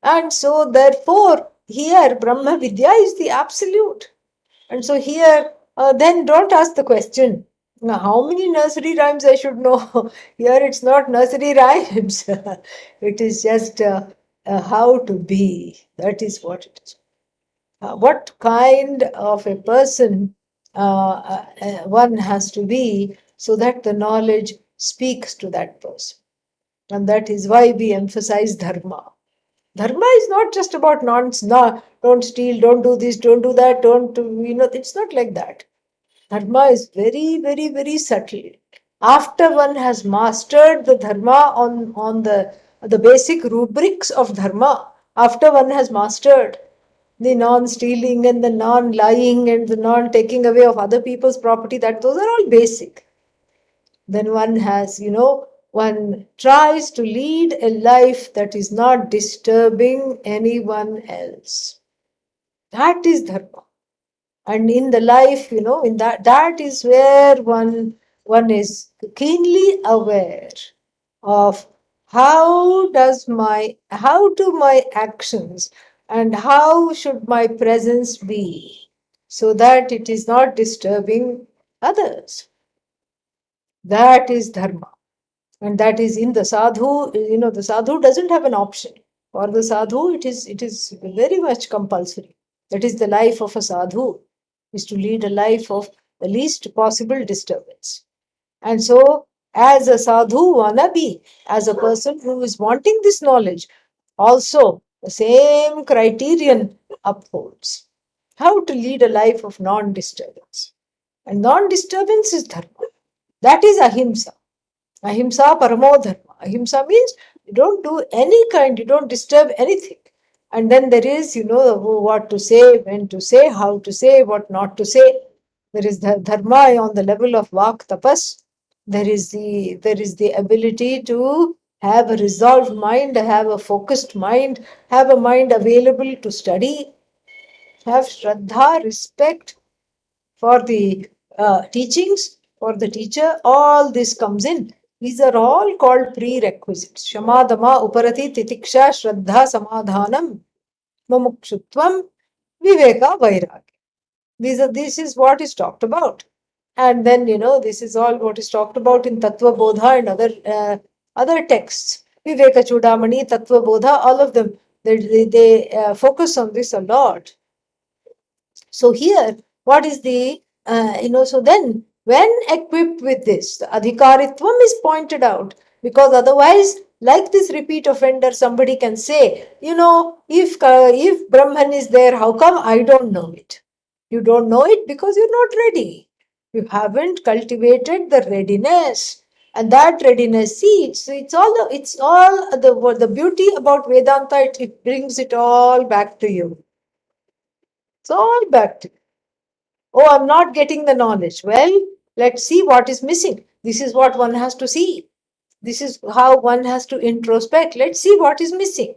Speaker 1: And so, therefore, here Brahma Vidya is the absolute. And so, here, then don't ask the question, now, how many nursery rhymes I should know? Here, it's not nursery rhymes, it is just how to be. That is what it is. What kind of a person one has to be so that the knowledge speaks to that person. And that is why we emphasize dharma. Dharma is not just about don't steal, don't do this, don't do that, it's not like that. Dharma is very, very, very subtle. After one has mastered the dharma on the basic rubrics of dharma, after one has mastered the non-stealing and the non-lying and the non-taking away of other people's property, those are all basic. Then one has, one tries to lead a life that is not disturbing anyone else. That is dharma. And in the life, in that is where one is keenly aware of how do my actions and how should my presence be so that it is not disturbing others. That is dharma. And that is in the sadhu. The sadhu doesn't have an option. For the sadhu, it is very much compulsory. That is the life of a sadhu, is to lead a life of the least possible disturbance. And so, as a sadhu wannabe, as a person who is wanting this knowledge, also the same criterion upholds. How to lead a life of non-disturbance. And non-disturbance is dharma. That is ahimsa. Ahimsa paramo dharma. Ahimsa means you don't do you don't disturb anything. And then there is, what to say, when to say, how to say, what not to say. There is the dharma on the level of vak tapas. There is the ability to have a resolved mind, have a focused mind, have a mind available to study, have shraddha, respect for the teachings, for the teacher. All this comes in. These are all called prerequisites. Shamadama, Uparati, Titiksha, Shraddha, Samadhanam, Mumukshutvam, Viveka, Vairagya. This is what is talked about. And then, this is all what is talked about in Tattva Bodha and other texts. Viveka Chudamani, Tattva Bodha, all of them, they focus on this a lot. So here, what is so then when equipped with this, the adhikaritvam is pointed out, because otherwise, like this repeat offender, somebody can say, if Brahman is there, how come I don't know it? You don't know it because you're not ready. You haven't cultivated the readiness. And that readiness, see, the beauty about Vedanta, it brings it all back to you. It's all back to you. Oh, I'm not getting the knowledge. Well, let's see what is missing. This is what one has to see. This is how one has to introspect. Let's see what is missing.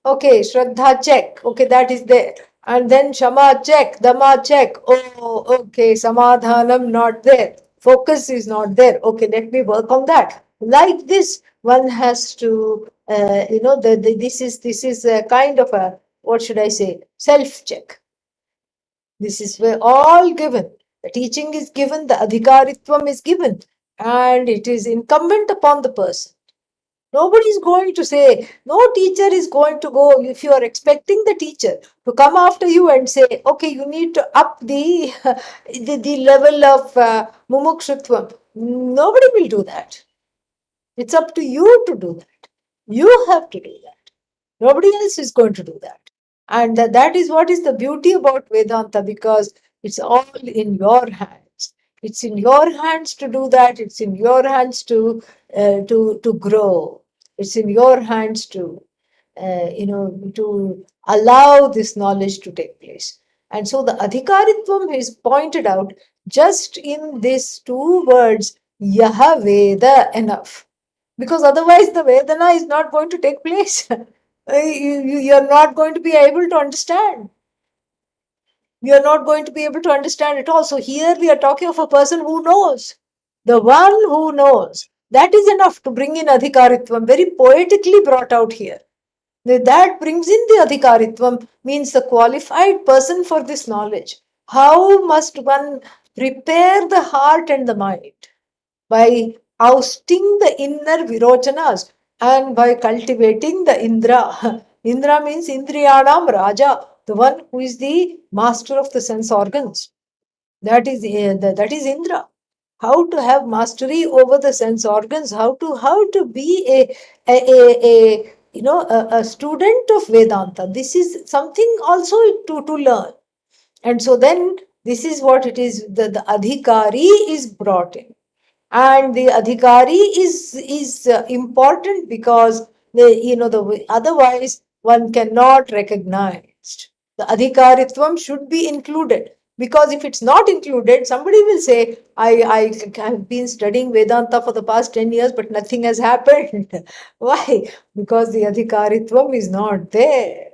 Speaker 1: Okay, Shraddha check. Okay, that is there. And then Shama check, Dama check. Oh, okay, Samadhanam not there. Focus is not there. Okay, let me work on that. Like this, one has to, this is a kind of a, what should I say, self-check. This is where all given. The teaching is given, the adhikaritvam is given, and it is incumbent upon the person. Nobody is going to say, no teacher is going to go, if you are expecting the teacher to come after you and say, okay, you need to up the, the level of mumukshutvam. Nobody will do that. It's up to you to do that. You have to do that. Nobody else is going to do that. And that is what is the beauty about Vedanta, because it's all in your hands. It's in your hands to do that. It's in your hands to grow. It's in your hands to to allow this knowledge to take place. And so the adhikaritvam is pointed out just in these two words, yaha veda, enough. Because otherwise the Vedana is not going to take place. You're not going to be able to understand. You're not going to be able to understand at all. So here we are talking of a person who knows. The one who knows. That is enough to bring in adhikaritvam. Very poetically brought out here. That brings in the adhikaritvam, means the qualified person for this knowledge. How must one prepare the heart and the mind? By ousting the inner virochanas and by cultivating the Indra. Indra means Indriyanam Raja, the one who is the master of the sense organs. That is Indra. How to have mastery over the sense organs, how to be a student of Vedanta. This is something also to learn. And so then this is what it is, the adhikari is brought in. And the adhikari is important because otherwise one cannot recognize. The adhikaritvam should be included, because if it's not included, somebody will say, I have been studying Vedanta for the past 10 years, but nothing has happened. Why? Because the adhikaritvam is not there.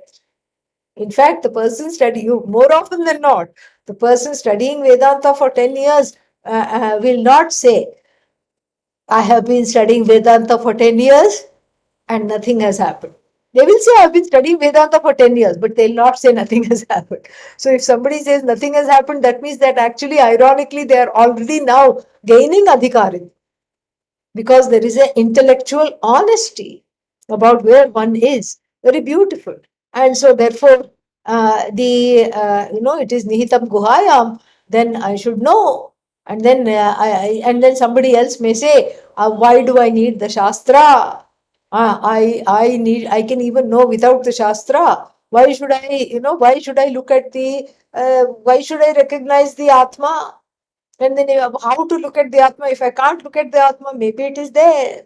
Speaker 1: In fact, the person more often than not, the person studying Vedanta for 10 years will not say, I have been studying Vedanta for 10 years and nothing has happened. They will say, I've been studying Vedanta for 10 years, but they'll not say nothing has happened. So if somebody says nothing has happened, that means that actually, ironically, they are already now gaining adhikari. Because there is an intellectual honesty about where one is. Very beautiful. And so therefore, it is nihitam guhayam, then I should know. And then then somebody else may say, why do I need the Shastra? I can even know without the Shastra. Why should I look at why should I recognize the Atma? And then how to look at the Atma? If I can't look at the Atma, maybe it is there.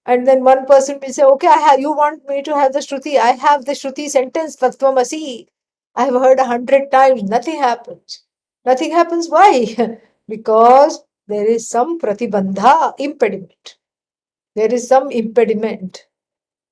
Speaker 1: And then one person will say, okay, you want me to have the Shruti? I have the Shruti sentence, Tattvamasi. I have heard 100 times. Nothing happens. Nothing happens. Why? Because there is some pratibandha, impediment. There is some impediment.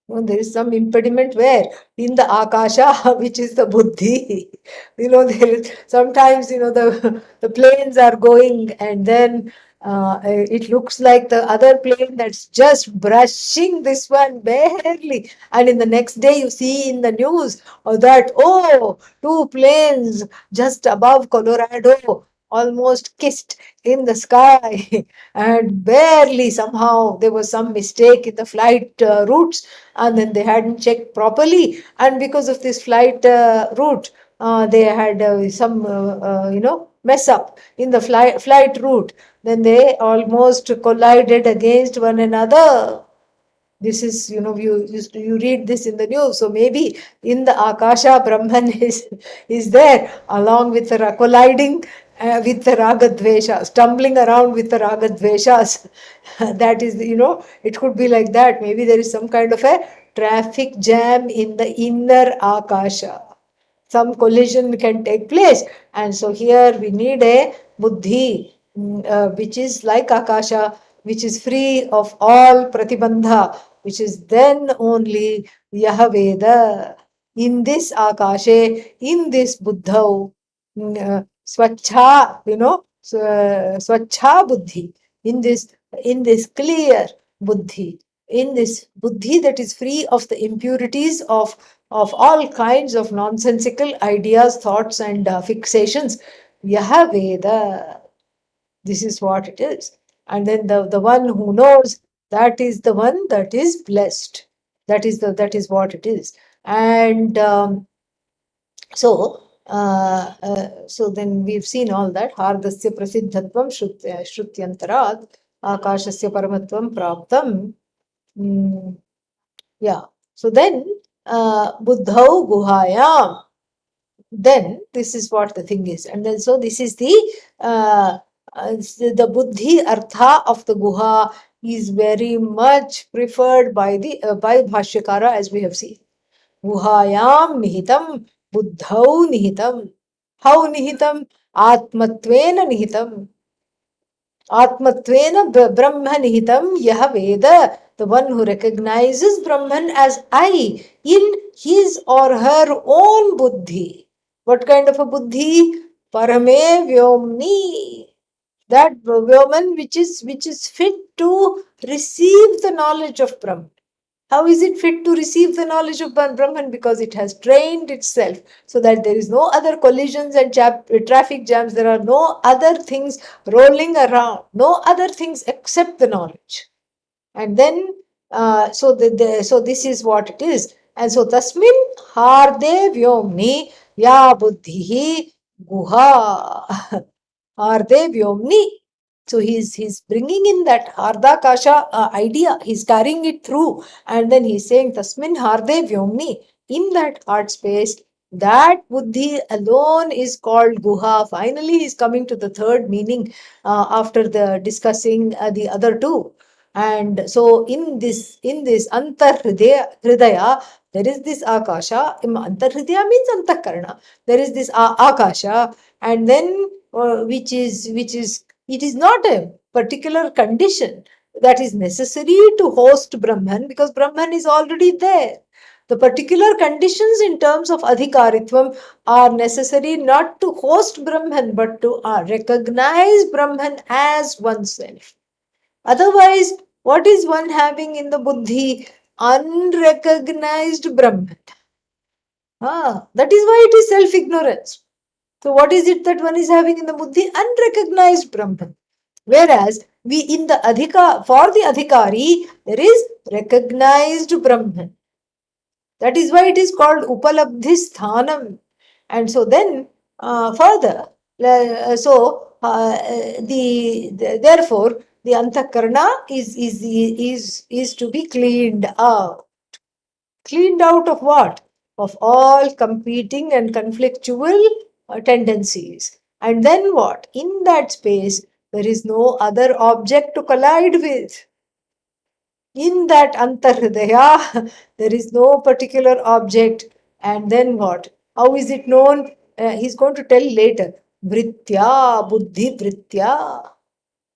Speaker 1: There is some impediment where? In the akasha, which is the buddhi. There is sometimes, the planes are going, and then it looks like the other plane that's just brushing this one barely. And in the next day, you see in the news that, oh, two planes just above Colorado almost kissed in the sky, and barely somehow there was some mistake in the flight routes, and then they hadn't checked properly, and because of this flight route, they had some mess up in the flight route. Then they almost collided against one another. This is, you read this in the news. So maybe in the Akasha, Brahman is there along with the colliding with the Ragadvesha, stumbling around with the Ragadveshas. That is, it could be like that. Maybe there is some kind of a traffic jam in the inner Akasha. Some collision can take place. And so here we need a buddhi, which is like Akasha, which is free of all pratibandha, which is then only Yahaveda. In this Akashe, in this Buddha, Swacha, Swacha Buddhi, in this clear Buddhi, in this Buddhi that is free of the impurities of all kinds of nonsensical ideas, thoughts, and fixations. Yahaveda. This is what it is. And then the one who knows, that is the one that is blessed. That is what it is. And so then we've seen all that. Hardasya prasiddhatvam shrutyantarat akashasya paramatvam praptam. Yeah. So then buddhau guhayam. Then this is what the thing is. And then so this is the buddhi artha of the guha is very much preferred by by Bhashyakara, as we have seen. Guhayam nihitam buddhau nihitam. How nihitam? Atmatvena nihitam. Atmatvena Brahma nihitam yaha Veda. The one who recognizes Brahman as I in his or her own buddhi. What kind of a buddhi? Parame vyomni. That Vyoman which is fit to receive the knowledge of Brahman. How is it fit to receive the knowledge of Brahman? Because it has trained itself so that there is no other collisions and traffic jams. There are no other things rolling around, no other things except the knowledge. And then, so this is what it is. And so, tasmin harde vyomni ya buddhihi guha. Harde vyomni. So he's bringing in that Hardakasha idea. He's carrying it through, and then he's saying Tasmin Harde Vyomni. In that heart space, that buddhi alone is called Guha. Finally, he's coming to the third meaning after the discussing the other two. And so in this Antarhridaya, there is this Akasha. Antarhridaya means Antakarna. There is this Akasha, and then which is it is not a particular condition that is necessary to host Brahman, because Brahman is already there. The particular conditions in terms of adhikaritvam are necessary not to host Brahman but to recognize Brahman as oneself. Otherwise, what is one having in the buddhi? Unrecognized Brahman. That is why it is self-ignorance. So what is it that one is having in the buddhi? Unrecognized Brahman. Whereas for the adhikari, there is recognized Brahman. That is why it is called Upalabdhi Sthanam. And so then further, therefore the Antakarna is to be cleaned out. Cleaned out of what? Of all competing and conflictual tendencies. And then what? In that space, there is no other object to collide with. In that antarhridaya, there is no particular object. And then what? How is it known? He's going to tell later. Vritya, buddhi vritya,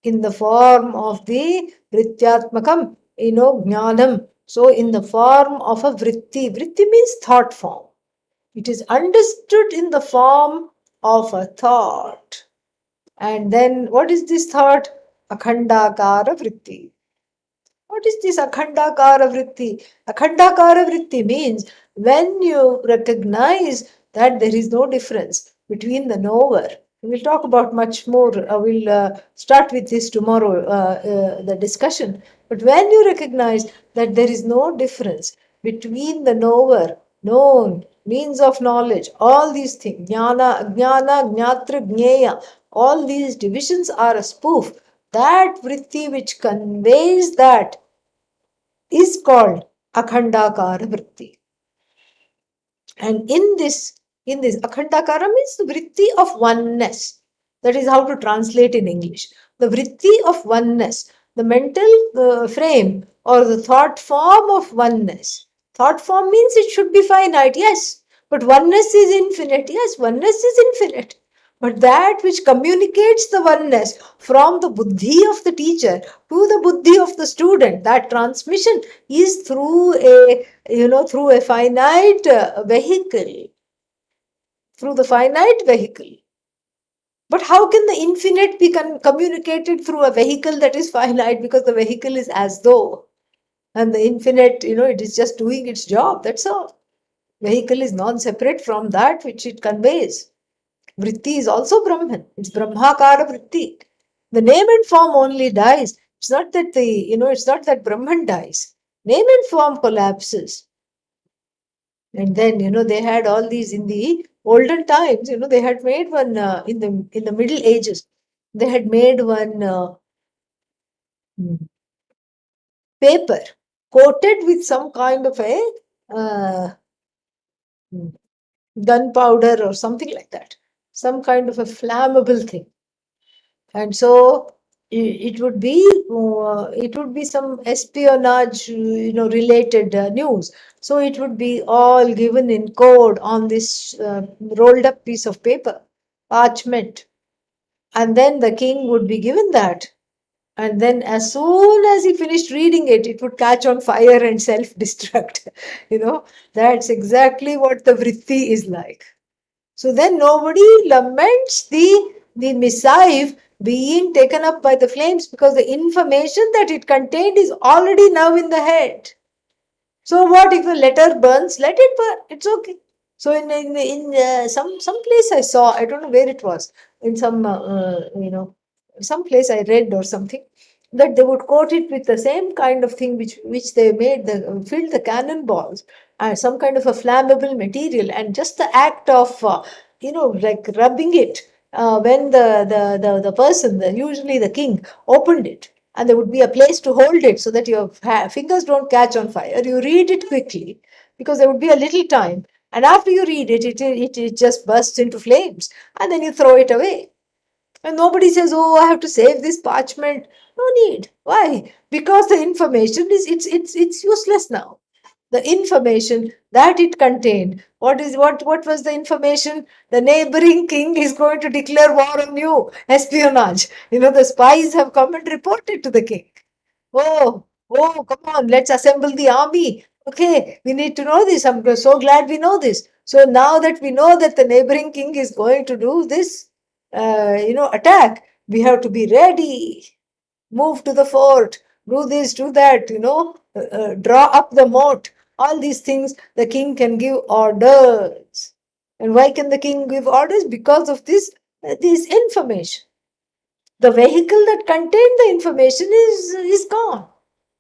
Speaker 1: in the form of the vrityatmakam, jnanam. So, in the form of a vritti. Vritti means thought form. It is understood in the form of a thought. And then, what is this thought? Akhandakara vritti. What is this akhandakara vritti? Akhandakara vritti means when you recognize that there is no difference between the knower. We'll talk about much more. We'll start with this tomorrow, the discussion. But when you recognize that there is no difference between the knower, known, means of knowledge, all these things, jnana, ajnana, jnatra, jnaya, all these divisions are a spoof. That vritti which conveys that is called akhandakara vritti. And in this akhandakara means the vritti of oneness. That is how to translate in English. The vritti of oneness, the mental frame or the thought form of oneness. Thought form means it should be finite, yes. But oneness is infinite, yes. Oneness is infinite. But that which communicates the oneness from the buddhi of the teacher to the buddhi of the student, that transmission is through a finite vehicle, through the finite vehicle. But how can the infinite be communicated through a vehicle that is finite? Because the vehicle is as though, and the infinite, it is just doing its job. That's all. Vehicle is non-separate from that which it conveys. Vritti is also Brahman. It's Brahmakara Vritti. The name and form only dies. It's not that it's not that Brahman dies. Name and form collapses. And then, they had all these in the olden times, they had made one in the Middle Ages. They had made one paper coated with some kind of a uh, gunpowder or something like that, some kind of a flammable thing. And so it would be some espionage related news. So it would be all given in code on this rolled up piece of paper, parchment, and then the king would be given that. And then as soon as he finished reading it, it would catch on fire and self destruct. That's exactly what the vritti is like. So then nobody laments the missive being taken up by the flames, because the information that it contained is already now in the head. So what if a letter burns? Let it burn. It's okay. So in some place I saw, I don't know where it was, in some place I read or something, that they would coat it with the same kind of thing which they made, filled the cannonballs and some kind of a flammable material, and just the act of like rubbing it, when the person, usually the king, opened it, and there would be a place to hold it so that your fingers don't catch on fire. You read it quickly because there would be a little time, and after you read it, it just bursts into flames, and then you throw it away. And nobody says, "Oh, I have to save this parchment." No need. Why? Because the information it's useless now. The information that it contained. What was the information? The neighboring king is going to declare war on you. Espionage. The spies have come and reported to the king. Oh, come on, let's assemble the army. Okay, we need to know this. I'm so glad we know this. So now that we know that the neighboring king is going to do this, attack, we have to be ready. Move to the fort, do this, do that, draw up the moat. All these things, the king can give orders. And why can the king give orders? Because of this information. The vehicle that contained the information is gone.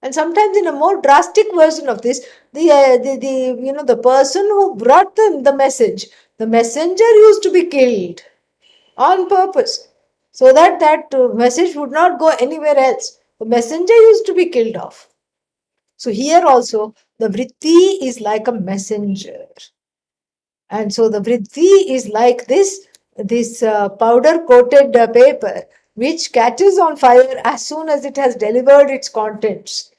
Speaker 1: And sometimes in a more drastic version of this, the person who brought the message, the messenger used to be killed on purpose, so that message would not go anywhere else. The messenger used to be killed off. So here also the vritti is like a messenger, and so the vritti is like this powder coated paper which catches on fire as soon as it has delivered its contents.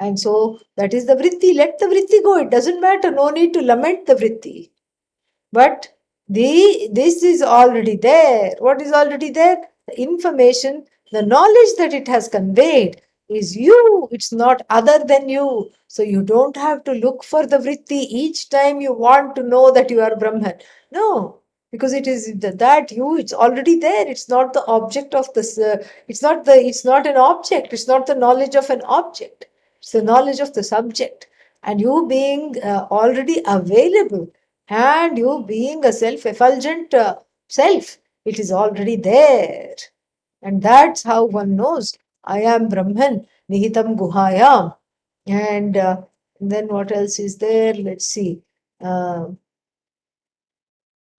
Speaker 1: And so that is the vritti. Let the vritti go. It doesn't matter. No need to lament the vritti. But this is already there. What is already there? The information, the knowledge that it has conveyed is you. It's not other than you. So you don't have to look for the vritti each time you want to know that you are Brahman. No, because it is that you. It's already there. It's not the object of this. It's not the. It's not an object. It's not the knowledge of an object. It's the knowledge of the subject. And you being already available, and you being a self-effulgent self, it is already there. And that's how one knows I am Brahman, Nihitam Guhayam. And then what else is there? Let's see. Uh,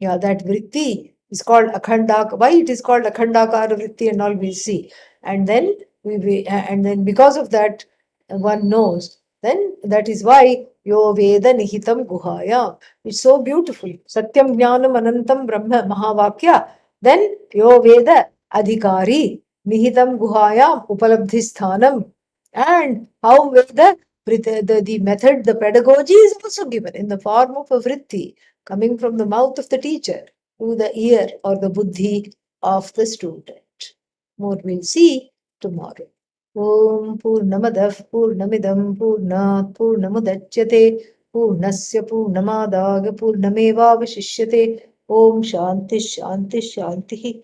Speaker 1: yeah, that vritti is called Akhandaka. Why it is called Akhandakara vritti and all we'll see. And then and then because of that, one knows. Then that is why Yo Veda Nihitam Guhaya. It's so beautiful. Satyam Jnanam Anantam Brahma Mahavakya. Then Yo Veda Adhikari Nihitam Guhaya Upalabdhisthanam. And how the method, the pedagogy is also given in the form of a vritti coming from the mouth of the teacher to the ear or the buddhi of the student. More we'll see tomorrow. Om Purnamadav Purnamidam Purnat Purnamudachyate Purnasya Purnamadaga Purnamevavashishyate. Om Shanti Shanti Shanti.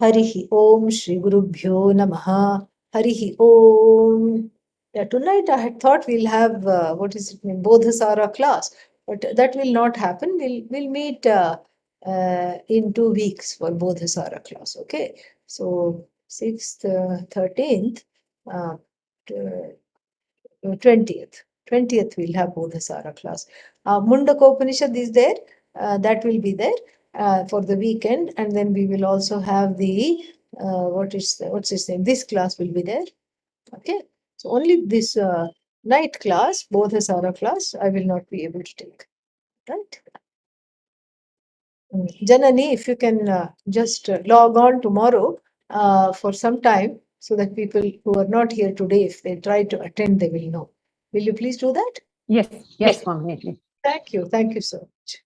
Speaker 1: Harihi Om Shri Gurubhyo Namaha. Harihi Om. Yeah, tonight I had thought we'll have what is it name, Bodhisara class, but that will not happen. We'll meet in 2 weeks for Bodhisara class. Okay, so 6th, 13th, 20th we'll have Bodhisara class. Mundakopanishad is there. That will be there for the weekend, and then we will also have the what's his name? This class will be there. Okay, so only this night class, Bodhisara class, I will not be able to take. Right? Janani, if you can just log on tomorrow for some time so that people who are not here today, if they try to attend, they will know. Will you please do that?
Speaker 2: Yes, Swami.
Speaker 1: Thank you. Thank you so much.